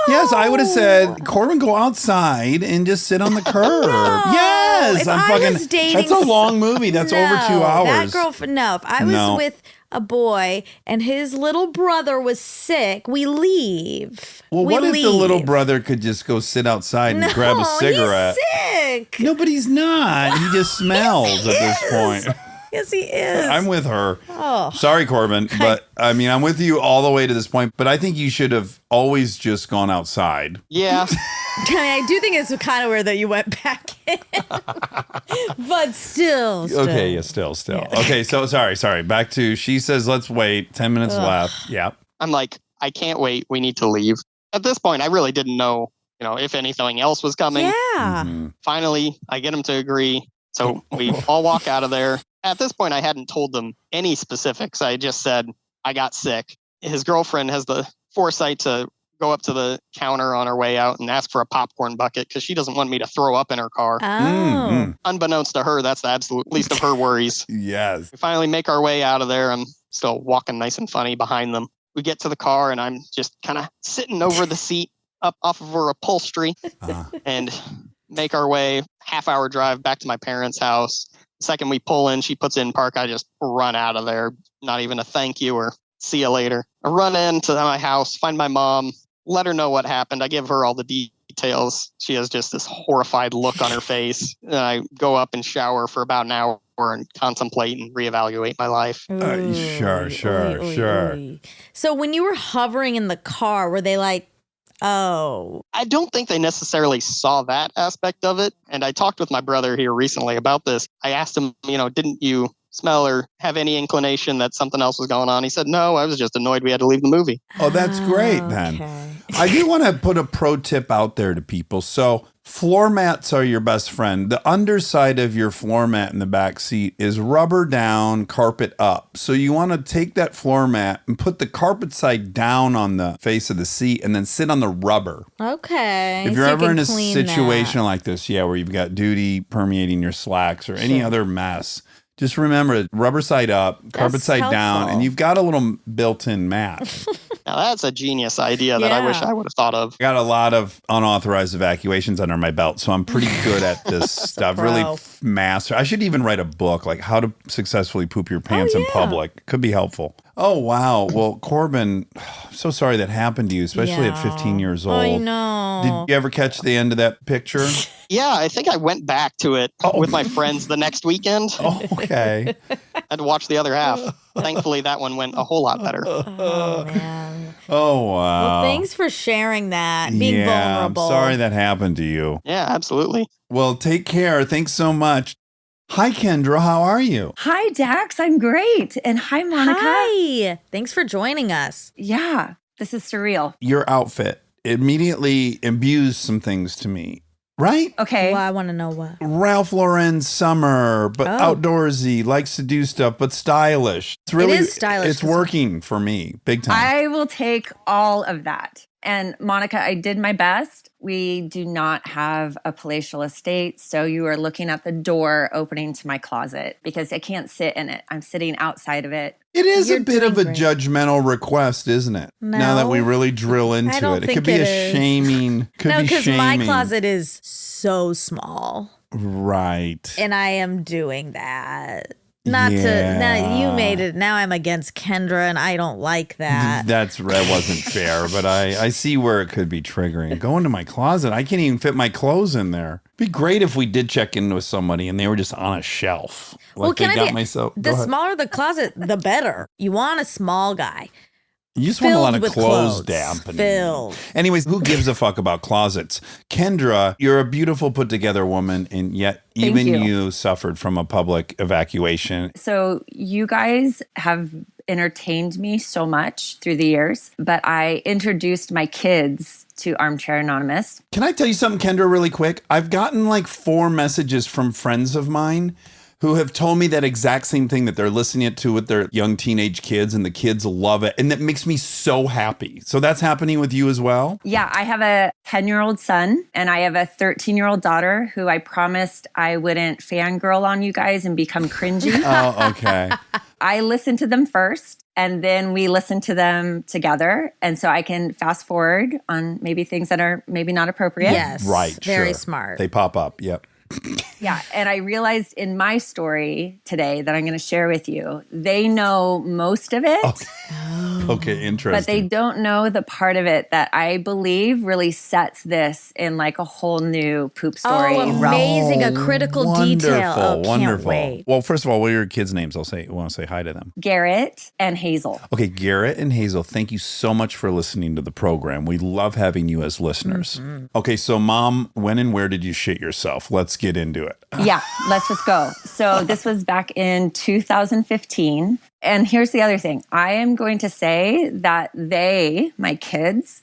Yes, I would have said, Corbin, go outside and just sit on the curb. No. Yes, If I was dating that's a long movie. That's over 2 hours. That girlfriend, no. If I was with a boy and his little brother was sick, we leave. Well, what if the little brother could just go sit outside and grab a cigarette? He's sick. No, but he's not. He just smells at this point. Yes, he is. I'm with her. Oh. Sorry, Corbin, but I mean, I'm with you all the way to this point. But I think you should have always just gone outside. Yeah. I do think it's kind of weird that you went back in. But still. Okay, yeah, still. Yeah. Okay, so sorry. Back to, she says, let's wait. 10 minutes left. Yeah. I'm like, I can't wait. We need to leave. At this point, I really didn't know, if anything else was coming. Yeah. Mm-hmm. Finally, I get him to agree. So we all walk out of there. At this point, I hadn't told them any specifics. I just said, I got sick. His girlfriend has the foresight to go up to the counter on her way out and ask for a popcorn bucket because she doesn't want me to throw up in her car. Oh. Unbeknownst to her, that's the absolute least of her worries. Yes. We finally make our way out of there. I'm still walking nice and funny behind them. We get to the car and I'm just kind of sitting over the seat up off of her upholstery and make our way half-hour drive back to my parents' house. The second we pull in, she puts in park. I just run out of there. Not even a thank you or see you later. I run into my house, find my mom, let her know what happened. I give her all the details. She has just this horrified look on her face. And I go up and shower for about an hour and contemplate and reevaluate my life. Sure. So when you were hovering in the car, were they like, oh? I don't think they necessarily saw that aspect of it. And I talked with my brother here recently about this. I asked him, didn't you smell or have any inclination that something else was going on? He said, no, I was just annoyed we had to leave the movie. Oh, that's great, then. Okay. I do want to put a pro tip out there to people. So floor mats are your best friend. The underside of your floor mat in the back seat is rubber down, carpet up. So you want to take that floor mat and put the carpet side down on the face of the seat and then sit on the rubber. Okay. If you're So you ever can in a clean situation that. like this, where you've got duty permeating your slacks or any other mess, just remember rubber side up, carpet side down, helpful. and you've got a little built-in mat. Now, that's a genius idea that I wish I would have thought of. I got a lot of unauthorized evacuations under my belt, so I'm pretty good at this stuff. Really master. I should even write a book, like how to successfully poop your pants in public. Could be helpful. Oh, wow. Well, Corbin, I'm so sorry that happened to you, especially at 15 years old. I know. Did you ever catch the end of that picture? Yeah, I think I went back to it with my friends the next weekend. Oh, okay. I had to watch the other half. Thankfully, that one went a whole lot better. Oh, man. Oh, wow. Well, thanks for sharing that, being vulnerable. I'm sorry that happened to you. Yeah, absolutely. Well, take care. Thanks so much. Hi, Kendra. How are you? Hi, Dax. I'm great. And hi, Monica. Hi. Thanks for joining us. Yeah, this is surreal. Your outfit immediately imbues some things to me, right? Okay. Well, I want to know what. Ralph Lauren summer, but outdoorsy, likes to do stuff, but stylish. It's really, It is stylish. It's working for me big time. I will take all of that. And Monica, I did my best. We do not have a palatial estate, so you are looking at the door opening to my closet because I can't sit in it. I'm sitting outside of it. It is You're a bit of a doing great. judgmental request, isn't it? Now that we No. really drill into don't it. It think could be it a is. shaming. Could No, be because shaming. my closet is so small, Right. and I am doing that. Now you made it. Now I'm against Kendra, and I don't like that. That wasn't fair, but I see where it could be triggering. Go into my closet. I can't even fit my clothes in there. It'd be great if we did check in with somebody and they were just on a shelf. Like can they I got be? myself. The Go ahead. smaller the closet, the better. You want a small guy. You just want a lot of with clothes clothes. dampening. Filled. Anyways, who gives a fuck about closets? Kendra, you're a beautiful put together woman, and yet Thank even you. you suffered from a public evacuation. So you guys have entertained me so much through the years, but I introduced my kids to Armchair Anonymous. Can I tell you something, Kendra, really quick? I've gotten like 4 messages from friends of mine who have told me that exact same thing, that they're listening it to with their young teenage kids and the kids love it. And that makes me so happy. So that's happening with you as well? Yeah, I have a 10-year-old son and I have a 13-year-old daughter who I promised I wouldn't fangirl on you guys and become cringy. Oh, okay. I listen to them first and then we listen to them together. And so I can fast forward on maybe things that are maybe not appropriate. Yes. Right. Very sure. smart. They pop up. Yep. Yeah. And I realized in my story today that I'm going to share with you, they know most of it. Okay, interesting. But they don't know the part of it that I believe really sets this in like a whole new poop story realm. Amazing. A critical detail. Oh, can't wait. Well, first of all, what are your kids' names? I want to say hi to them. Garrett and Hazel. Okay, Garrett and Hazel, thank you so much for listening to the program. We love having you as listeners. Mm-hmm. Okay, so Mom, when and where did you shit yourself? Let's get into it. Yeah, let's just go. So this was back in 2015. And here's the other thing. I am going to say that they, my kids,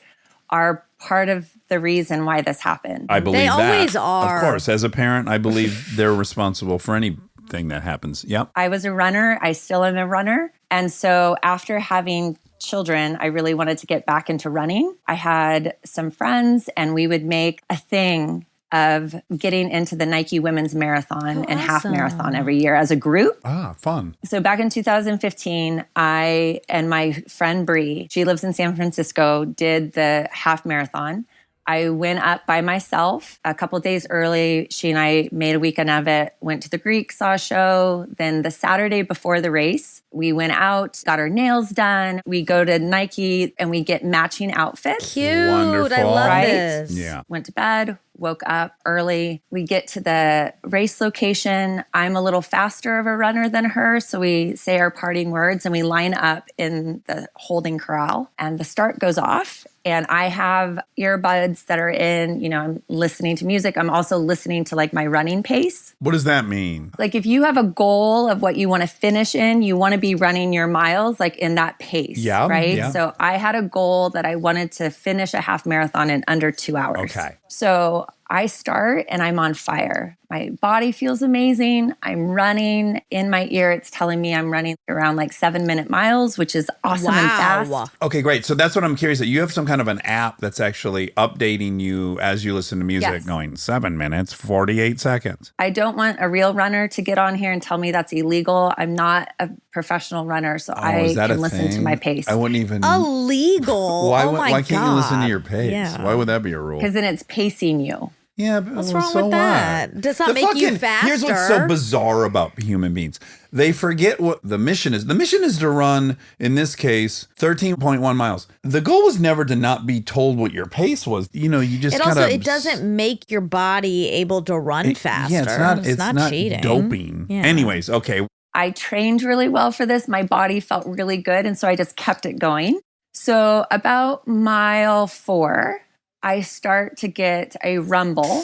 are part of the reason why this happened. I believe They that. always are. Of course, as a parent, I believe they're responsible for anything that happens. Yep. I was a runner. I still am a runner. And so after having children, I really wanted to get back into running. I had some friends and we would make a thing of getting into the Nike Women's Marathon and half marathon every year as a group. Ah, fun. So back in 2015, I and my friend Bree, she lives in San Francisco, did the half marathon. I went up by myself a couple days early. She and I made a weekend of it, went to the Greek, saw a show. Then the Saturday before the race, we went out, got our nails done. We go to Nike and we get matching outfits. Cute. Wonderful. I love Right? this. Yeah. Went to bed, woke up early. We get to the race location. I'm a little faster of a runner than her. So we say our parting words and we line up in the holding corral and the start goes off. And I have earbuds that are in, I'm listening to music. I'm also listening to like my running pace. What does that mean? Like if you have a goal of what you want to finish in, you want to be running your miles like in that pace. Yeah, Right. yeah. So I had a goal that I wanted to finish a half marathon in under 2 hours. Okay. So I start and I'm on fire. My body feels amazing. I'm running. In my ear, it's telling me I'm running around like 7-minute miles, which is awesome and fast. Okay, great. So that's what I'm curious about. You have some kind of an app that's actually updating you as you listen to music, Yes. going 7 minutes, 48 seconds. I don't want a real runner to get on here and tell me that's illegal. I'm not a professional runner, so I Is that can a listen to thing? my pace. I wouldn't even. Illegal. Why, oh my why can't you listen to God. your pace? Yeah. Why would that be a rule? Because then it's pacing you. Yeah, but What's well, wrong so with that? what? Does that make you faster? Here's what's so bizarre about human beings. They forget what the mission is. The mission is to run, in this case, 13.1 miles. The goal was never to not be told what your pace was. You just kind of... It doesn't make your body able to run faster. Yeah, it's not cheating. doping. Yeah. Anyways, okay. I trained really well for this. My body felt really good. And so I just kept it going. So about mile 4, I start to get a rumble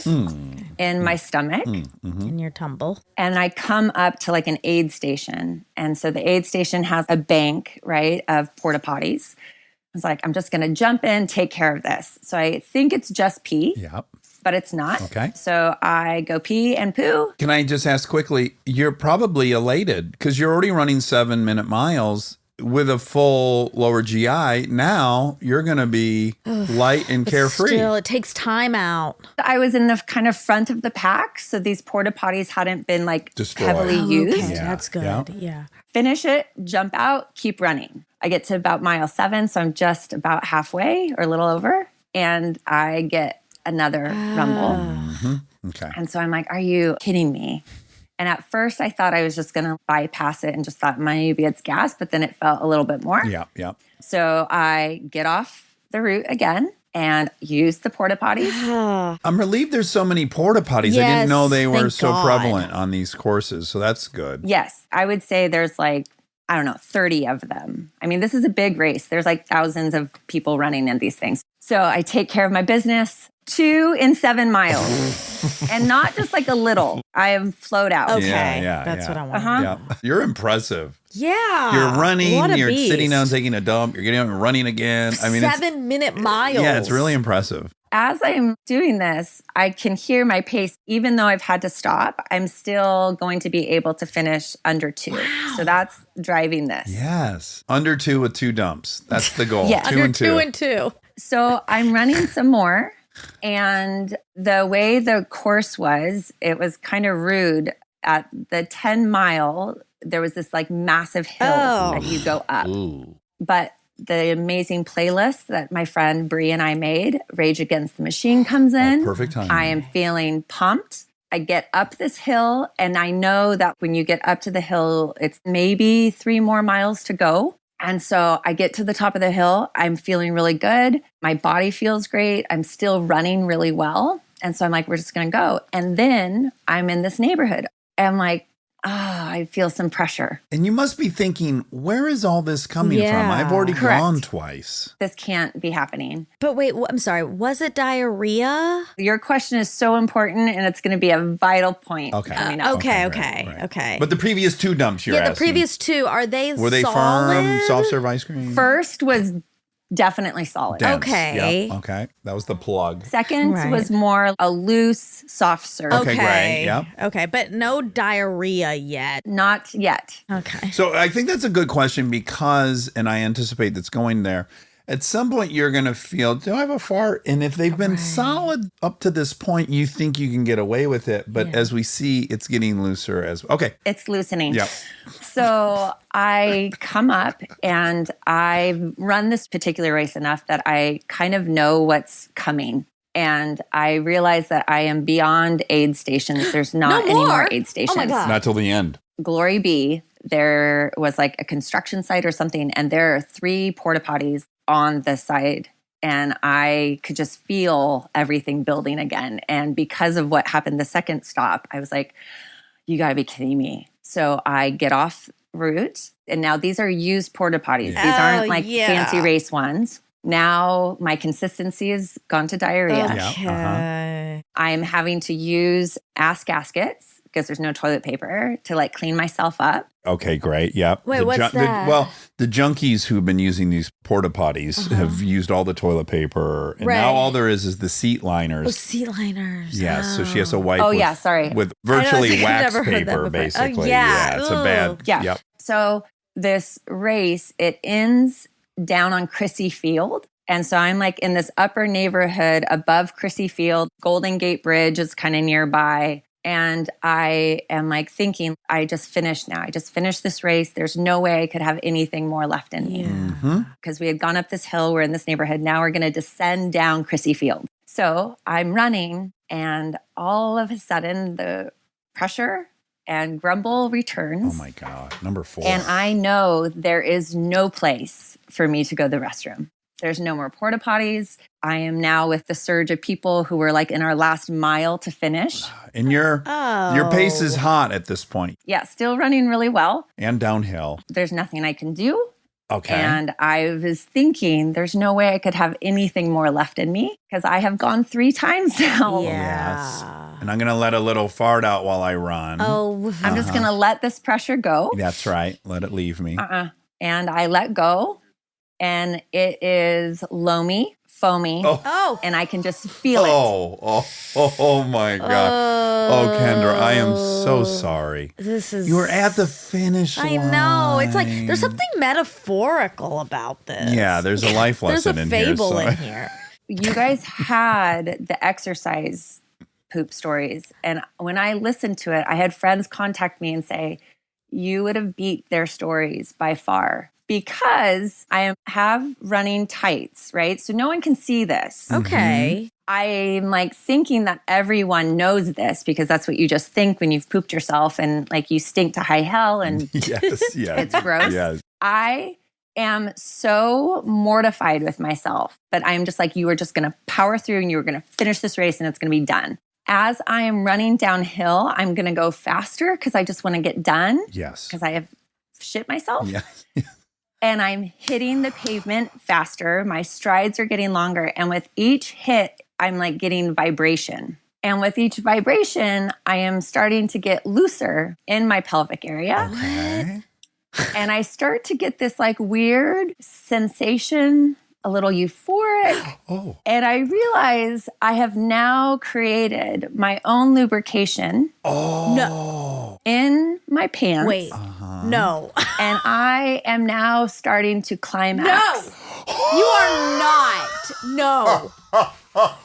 in my stomach. In your tumble. And I come up to like an aid station. And so the aid station has a bank, right, of porta potties. I was like, I'm just going to jump in, take care of this. So I think it's just pee, Yep. but it's not. Okay. So I go pee and poo. Can I just ask quickly, you're probably elated because you're already running 7-minute miles with a full lower GI. Now you're going to be light and carefree. Still, it takes time out. I was in the kind of front of the pack. So these porta potties hadn't been like Destroyed. heavily used. Okay, Yeah, that's good. yeah. Yeah. Finish it, jump out, keep running. I get to about mile 7. So I'm just about halfway or a little over. And I get another rumble. Okay. And so I'm like, are you kidding me? And at first I thought I was just going to bypass it and just thought maybe it's gas, but then it felt a little bit more. Yeah, yeah. So I get off the route again and use the porta potties. I'm relieved there's so many porta potties. I Yes, didn't know they were thank so God. prevalent on these courses. So that's good. Yes, I would say there's like, 30 of them. I mean, this is a big race. There's like thousands of people running in these things. So I take care of my business. 2 in 7 miles. And not just like a little. I am flowed out. Okay. Yeah, That's what I want. Yeah. You're impressive. Yeah. You're running, What a you're beast. sitting down taking a dump, you're getting up and running again. I mean, 7-minute miles. yeah, it's really impressive. as I'm doing this, I can hear my pace. Even though I've had to stop, I'm still going to be able to finish under 2. Wow. So that's driving this. Yes. Under 2 with 2 dumps. That's the goal. Yeah. 2 Under and 2. 2 and 2. So I'm running some more. And the way the course was, it was kind of rude. At the 10 mile, there was this like massive hill that you go up. Ooh. But the amazing playlist that my friend Bree and I made, Rage Against the Machine, comes in. Perfect time. I am feeling pumped. I get up this hill, and I know that when you get up to the hill, it's maybe 3 more miles to go. And so I get to the top of the hill. I'm feeling really good. My body feels great. I'm still running really well. And so I'm like, we're just going to go. And then I'm in this neighborhood. I'm like, I feel some pressure. And you must be thinking, where is all this coming from? Yeah. I've already Correct. gone twice. This can't be happening. But wait, I'm sorry. Was it diarrhea? Your question is so important, and it's going to be a vital point Okay. coming up. Okay. Right. But the previous 2 dumps you're Yeah, the asking, previous 2, are they were they solid? firm, soft serve ice cream? First was definitely solid. Dense. Okay. Yep. Okay. That was the plug. Second Right. was more a loose, soft serve. Okay, great. Yep. Okay, but no diarrhea yet. Not yet. Okay. So I think that's a good question because, and I anticipate that's going there, at some point you're going to feel, do I have a fart? And if they've been solid up to this point, you think you can get away with it. But as we see, it's getting looser as okay. It's loosening. Yep. So I come up and I run this particular race enough that I kind of know what's coming. And I realize that I am beyond aid stations. There's not any more aid stations. Oh my God. Not till the end. Glory be, there was like a construction site or something, and there are 3 porta potties on the side. And I could just feel everything building again. And because of what happened the second stop, I was like, you gotta be kidding me. So I get off route. And now these are used porta potties. Yeah. These aren't like yeah. fancy race ones. Now my consistency has gone to diarrhea. Yeah. Okay. I'm having to use ass gaskets because there's no toilet paper to like clean myself up. Okay, great. Yep. Wait, what's that? The junkies who've been using these porta potties have used all the toilet paper. And Right. now all there is the seat liners. Oh, seat liners. Yeah, so she has to wipe Oh, with, yeah, sorry. with I know, virtually I've wax never heard that paper, before. Oh, basically. yeah. It's a bad. Yeah. Yep. So this race, it ends down on Chrissy Field. And so I'm like in this upper neighborhood above Chrissy Field. Golden Gate Bridge is kind of nearby. And I am like thinking, I just finished now. I just finished this race. There's no way I could have anything more left in me. Yeah. Because we had gone up this hill. We're in this neighborhood. Now we're going to descend down Chrissy Field. So I'm running, and all of a sudden the pressure and grumble returns. Oh my God. Number 4. And I know there is no place for me to go to the restroom. There's no more porta potties. I am now with the surge of people who were like in our last mile to finish. And your pace is hot at this point Yeah, still running really well. and downhill. There's nothing I can do. Okay. And I was thinking there's no way I could have anything more left in me because I have gone 3 times now. Yeah. And I'm going to let a little fart out while I run. Oh, I'm just going to let this pressure go. That's right. Let it leave me. And I let go. And it is loamy, foamy. Oh. And I can just feel it. Oh my God. Oh, Kendra, I am so sorry. This is. You were at the finish I line. know. It's like there's something metaphorical about this. Yeah, there's a life There's lesson a in fable here. in here. You guys had the exercise poop stories. And when I listened to it, I had friends contact me and say, you would have beat their stories by far. Because I have running tights, right? So no one can see this. Okay. I'm like thinking that everyone knows this because that's what you just think when you've pooped yourself and like you stink to high hell and Yes. it's gross. Yes. I am so mortified with myself, but I'm just like, you are just going to power through and you're going to finish this race and it's going to be done. As I am running downhill, I'm going to go faster because I just want to get done. Yes. Because I have shit myself. Yes. And I'm hitting the pavement faster. My strides are getting longer. And with each hit, I'm like getting vibration. And with each vibration, I am starting to get looser in my pelvic area. Okay. And I start to get this like weird sensation a little euphoric. Oh. And I realize I have now created my own lubrication in my pants. Wait. No. And I am now starting to climax. No. You are not. No.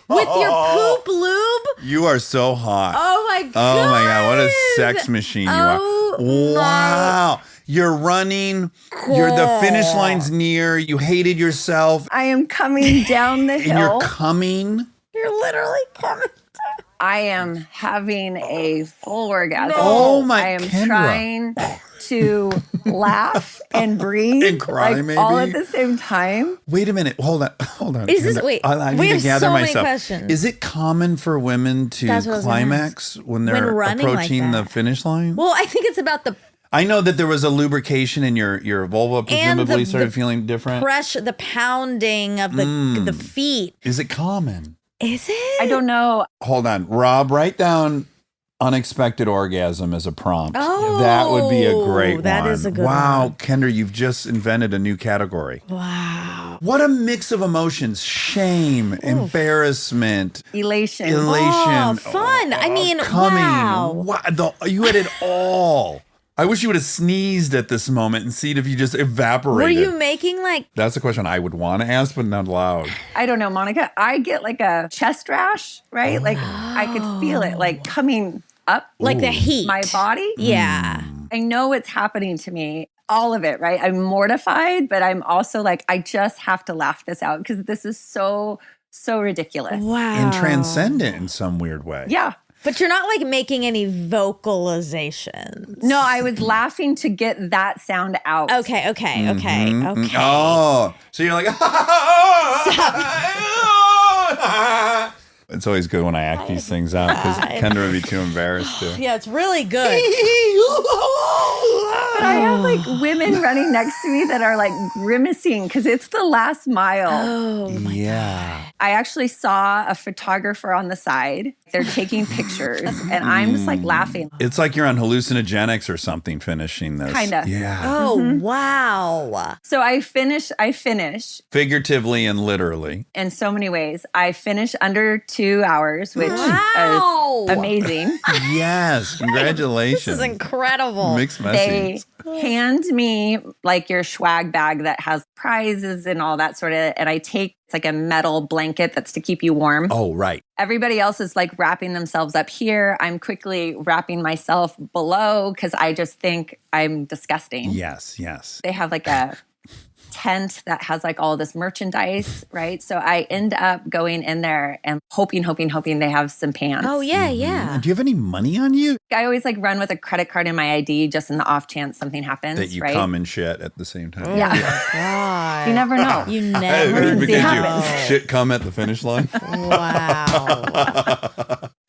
With your poop lube? You are so hot. Oh my God. Oh my God, what a sex machine you are. Wow. You're running. The finish line's near. You hated yourself. I am coming down the And hill. you're coming. You're literally coming. I am having a full orgasm. Oh my I am Kendra. trying to laugh and breathe And cry, like, all at maybe? the same time. Wait a minute. Hold on. Is this- Kendra. wait, I we need to have gather so many myself. questions. Is it common for women to That's what I was gonna climax when they're running like approaching the that. finish line? Well, I think it's about the I know that there was a lubrication and your vulva presumably the started feeling different. pressure, the pounding of the feet. Is it common? Is it? I don't know. Hold on. Rob, write down unexpected orgasm as a prompt. Oh, that would be a great that one. is a good wow, one. Kendra, you've just invented a new category. Wow. What a mix of emotions. Shame, embarrassment, Elation. elation. Oh, fun. I mean, coming. wow. You had it all. I wish you would have sneezed at this moment and seen if you just Were evaporated. you making like That's a question I would want to ask, but not loud. I don't know, Monica. I get like a chest rash, right? Like I could feel it like coming up the heat? my body. Yeah. I know it's happening to me. All of it, right? I'm mortified, but I'm also like, I just have to laugh this out because this is so ridiculous. Wow. And transcendent in some weird way. Yeah. But you're not like making any vocalizations. No, I was laughing to get that sound out. Okay. Oh, so you're like, it's always good when I act these things out because Kendra would be too embarrassed to. Yeah, it's really good. But I have like women running next to me that are like grimacing because it's the last mile. Oh, Yeah. I actually saw a photographer on the side. They're taking pictures and I'm just like laughing. It's like you're on hallucinogenics or something finishing this. Kinda. Yeah. Oh, wow. So I finish Figuratively and literally. in so many ways. I finish under 2 hours, which Wow. is amazing. Yes. Congratulations. This is incredible. Mixed They messages. hand me like your swag bag that has prizes and all that sort of, and I take, it's like a metal blanket that's to keep you warm. Oh, right. Everybody else is like wrapping themselves up here. I'm quickly wrapping myself below because I just think I'm disgusting. Yes. Yes. They have like a tent that has like all this merchandise, right? So I end up going in there and hoping they have some pants. Oh, yeah. Do you have any money on you I always like run with a credit card in my ID just in the off chance something happens, that you right? come and shit at the same time? Yeah. God. You never know. You never see because happens. you shit come at the finish line. Wow.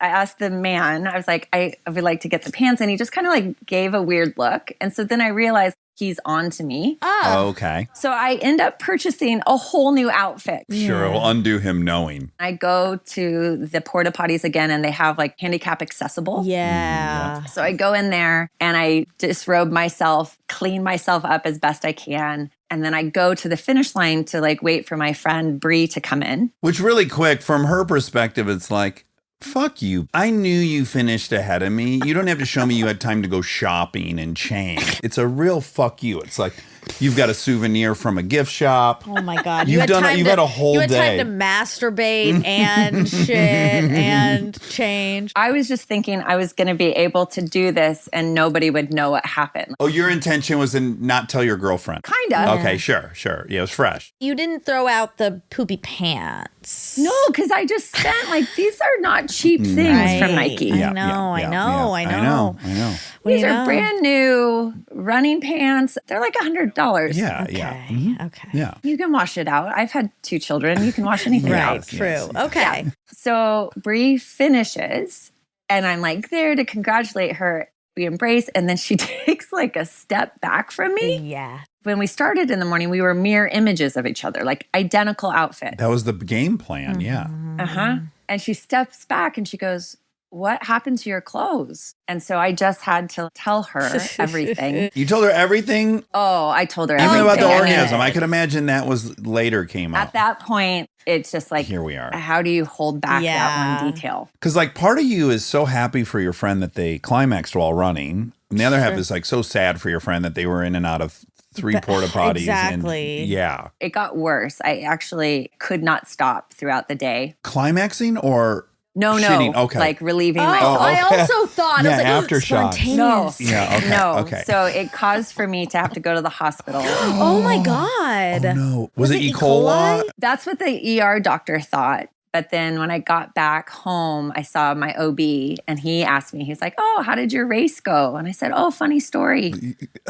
I asked the man, I was like, I would like to get the pants. And he just kind of like gave a weird look. And so then I realized he's on to me. Okay. So I end up purchasing a whole new outfit. Sure. It will undo him knowing. I go to the porta potties again and they have like handicap accessible. Yeah. So I go in there and I disrobe myself, clean myself up as best I can. And then I go to the finish line to like wait for my friend Bree to come in. Which really quick, from her perspective, it's like, fuck you. I knew you finished ahead of me. You don't have to show me you had time to go shopping and change. It's a real fuck you. It's like you've got a souvenir from a gift shop. Oh my God. You've had a whole You had day. time to masturbate and shit and change. I was just thinking I was going to be able to do this and nobody would know what happened. Oh, your intention was to not tell your girlfriend. Kind of. Okay, sure. Yeah, it was fresh. You didn't throw out the poopy pants. No, because I just spent like, these are not cheap things from Nike. I know. These are brand new running pants. They're like $100. Yeah. Okay. Yeah. You can wash it out. I've had 2 children. You can wash anything Right. out. True. yes. Okay. So Bree finishes and I'm like there to congratulate her. We embrace and then she takes like a step back from me. Yeah. When we started in the morning, we were mirror images of each other, like identical outfits. That was the game plan. Yeah. And she steps back and she goes, what happened to your clothes? And so I just had to tell her everything. You told her everything? Oh, I told her Even everything. about the I mean, orgasm. I could imagine that was later came out. at that point, it's just like, Here we are. how do you hold back Yeah. that one detail? Because like part of you is so happy for your friend that they climaxed while running. And the other half is like so sad for your friend that they were in and out of 3 porta potties. Exactly. And, yeah. It got worse. I actually could not stop throughout the day. Climaxing or No, shitting? Okay. like relieving Oh, myself. I okay. also thought, I was Yeah, like, oh, aftershocks. spontaneous. Yeah, okay. No. Okay. So it caused for me to have to go to the hospital. Oh my God. Oh, no. Was it it E. coli? That's what the ER doctor thought. But then when I got back home, I saw my OB and he asked me, he's like, oh, how did your race go? And I said, oh, funny story.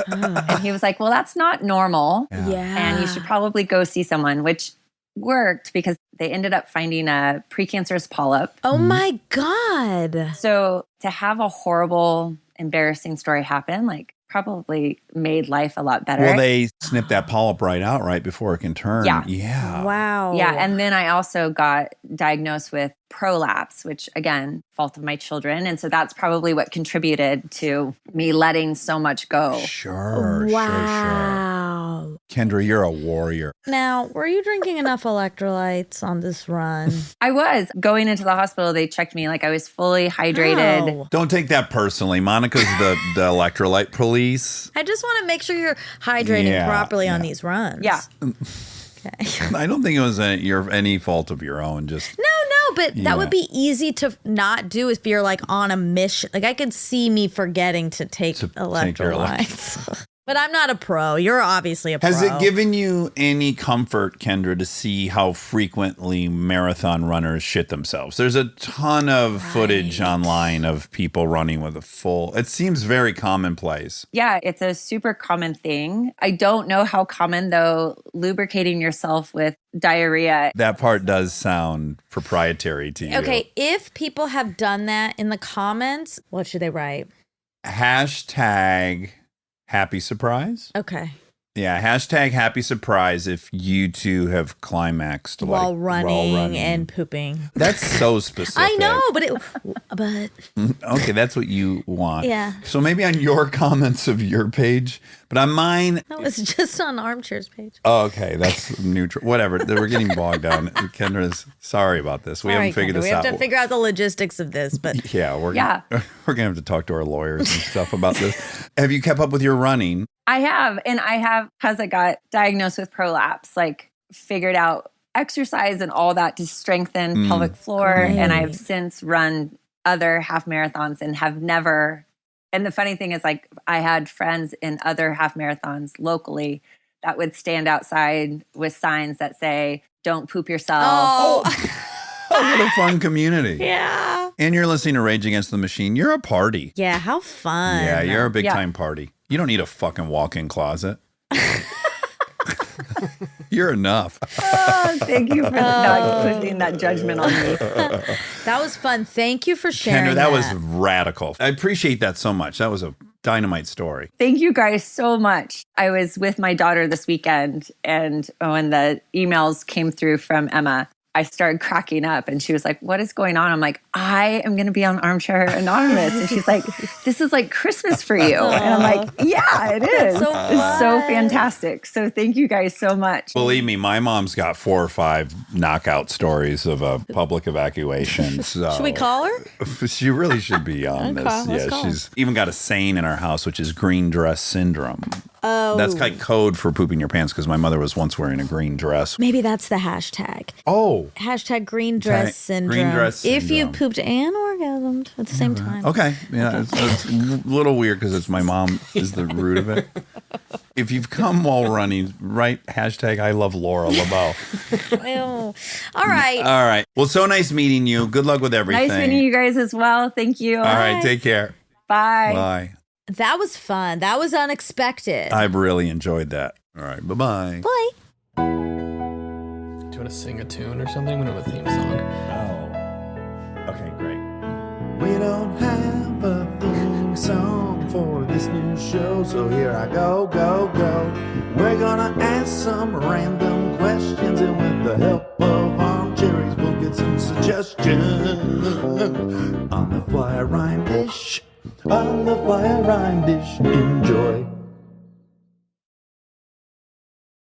And he was like, well, that's not normal. Yeah. And you should probably go see someone, which worked because they ended up finding a precancerous polyp. Oh my God. So to have a horrible, embarrassing story happen, like probably made life a lot better. Well, they snipped that polyp right out right before it can turn. Yeah. Yeah. Wow. Yeah. And then I also got diagnosed with prolapse, which again, fault of my children. And so that's probably what contributed to me letting so much go. Sure. Wow. Kendra, you're a warrior. Now, were you drinking enough electrolytes on this run? I was going into the hospital. They checked me like I was fully hydrated. Oh. Don't take that personally. Monica's the electrolyte police. I just want to make sure you're hydrating Yeah, properly on yeah. these runs. Yeah. Okay. I don't think it was any fault of your own. Just No, but Yeah. that would be easy to not do if you're like on a mission. Like I could see me forgetting to take To take your electrolytes. But I'm not a pro. You're obviously a pro. has it given you any comfort, Kendra, to see how frequently marathon runners shit themselves? There's a ton of footage online of people running with a full. It seems very commonplace. Yeah, it's a super common thing. I don't know how common, though, lubricating yourself with diarrhea. That part does sound proprietary to you. Okay, if people have done that in the comments, what should they write? Hashtag happy surprise. Okay. Yeah, hashtag happy surprise if you two have climaxed While like, running and pooping. That's so specific. I know, but Okay, that's what you want. Yeah. So maybe on your comments of your page, but on mine. that was just on Armchair's page. Oh, okay, that's neutral. Whatever. We're getting bogged down. Kendra's sorry about this. We All haven't right, figured Kendra, this we out. have to figure out the logistics of this, but Yeah, we're Yeah. we're gonna have to talk to our lawyers and stuff about this. Have you kept up with your running? I have. And I have, because I got diagnosed with prolapse, like figured out exercise and all that to strengthen pelvic floor. And I've since run other half marathons and have never. And the funny thing is, like, I had friends in other half marathons locally that would stand outside with signs that say, don't poop yourself. oh, Oh, what a fun community. yeah. And you're listening to Rage Against the Machine. You're a party. Yeah, how fun. Yeah, you're a big Yeah. time party. You don't need a fucking walk-in closet. You're enough. Oh, thank you for not putting that judgment on me. That was fun. Thank you for sharing Kendra, that was radical. I appreciate that so much. That was a dynamite story. Thank you guys so much. I was with my daughter this weekend, and when the emails came through from Emma, I started cracking up and she was like, what is going on? I'm like, I am going to be on Armchair Anonymous. And she's like, this is like Christmas for you. And I'm like, yeah, it is. so It's so fantastic. So thank you guys so much. Believe me, my mom's got 4 or 5 knockout stories of a public evacuation. So Should we call her? She really should be on this. Let's Yeah, call. she's even got a saying in our house, which is green dress syndrome. Oh. That's like code for pooping your pants because my mother was once wearing a green dress. Maybe that's the hashtag. Oh, Hashtag green dress syndrome. Green dress If you syndrome. pooped and orgasmed at the same time. okay. Yeah, it's a little weird because it's my mom is the root of it. If you've come while running, write hashtag I love Laura LeBeau. Ew. All right. All right. Well, so nice meeting you. Good luck with everything. Nice meeting you guys as well. Thank you. All right. Take care. Bye. Bye. That was fun. That was unexpected. I've really enjoyed that. All right. Bye-bye. Bye. Do you want to sing a tune or something? We don't have a theme song. Oh. Okay, great. We don't have a theme song for this new show, so here I go. We're gonna ask some random questions, and with the help of Armcherries, we'll get some suggestions on the by the fire rhyme dish. Enjoy.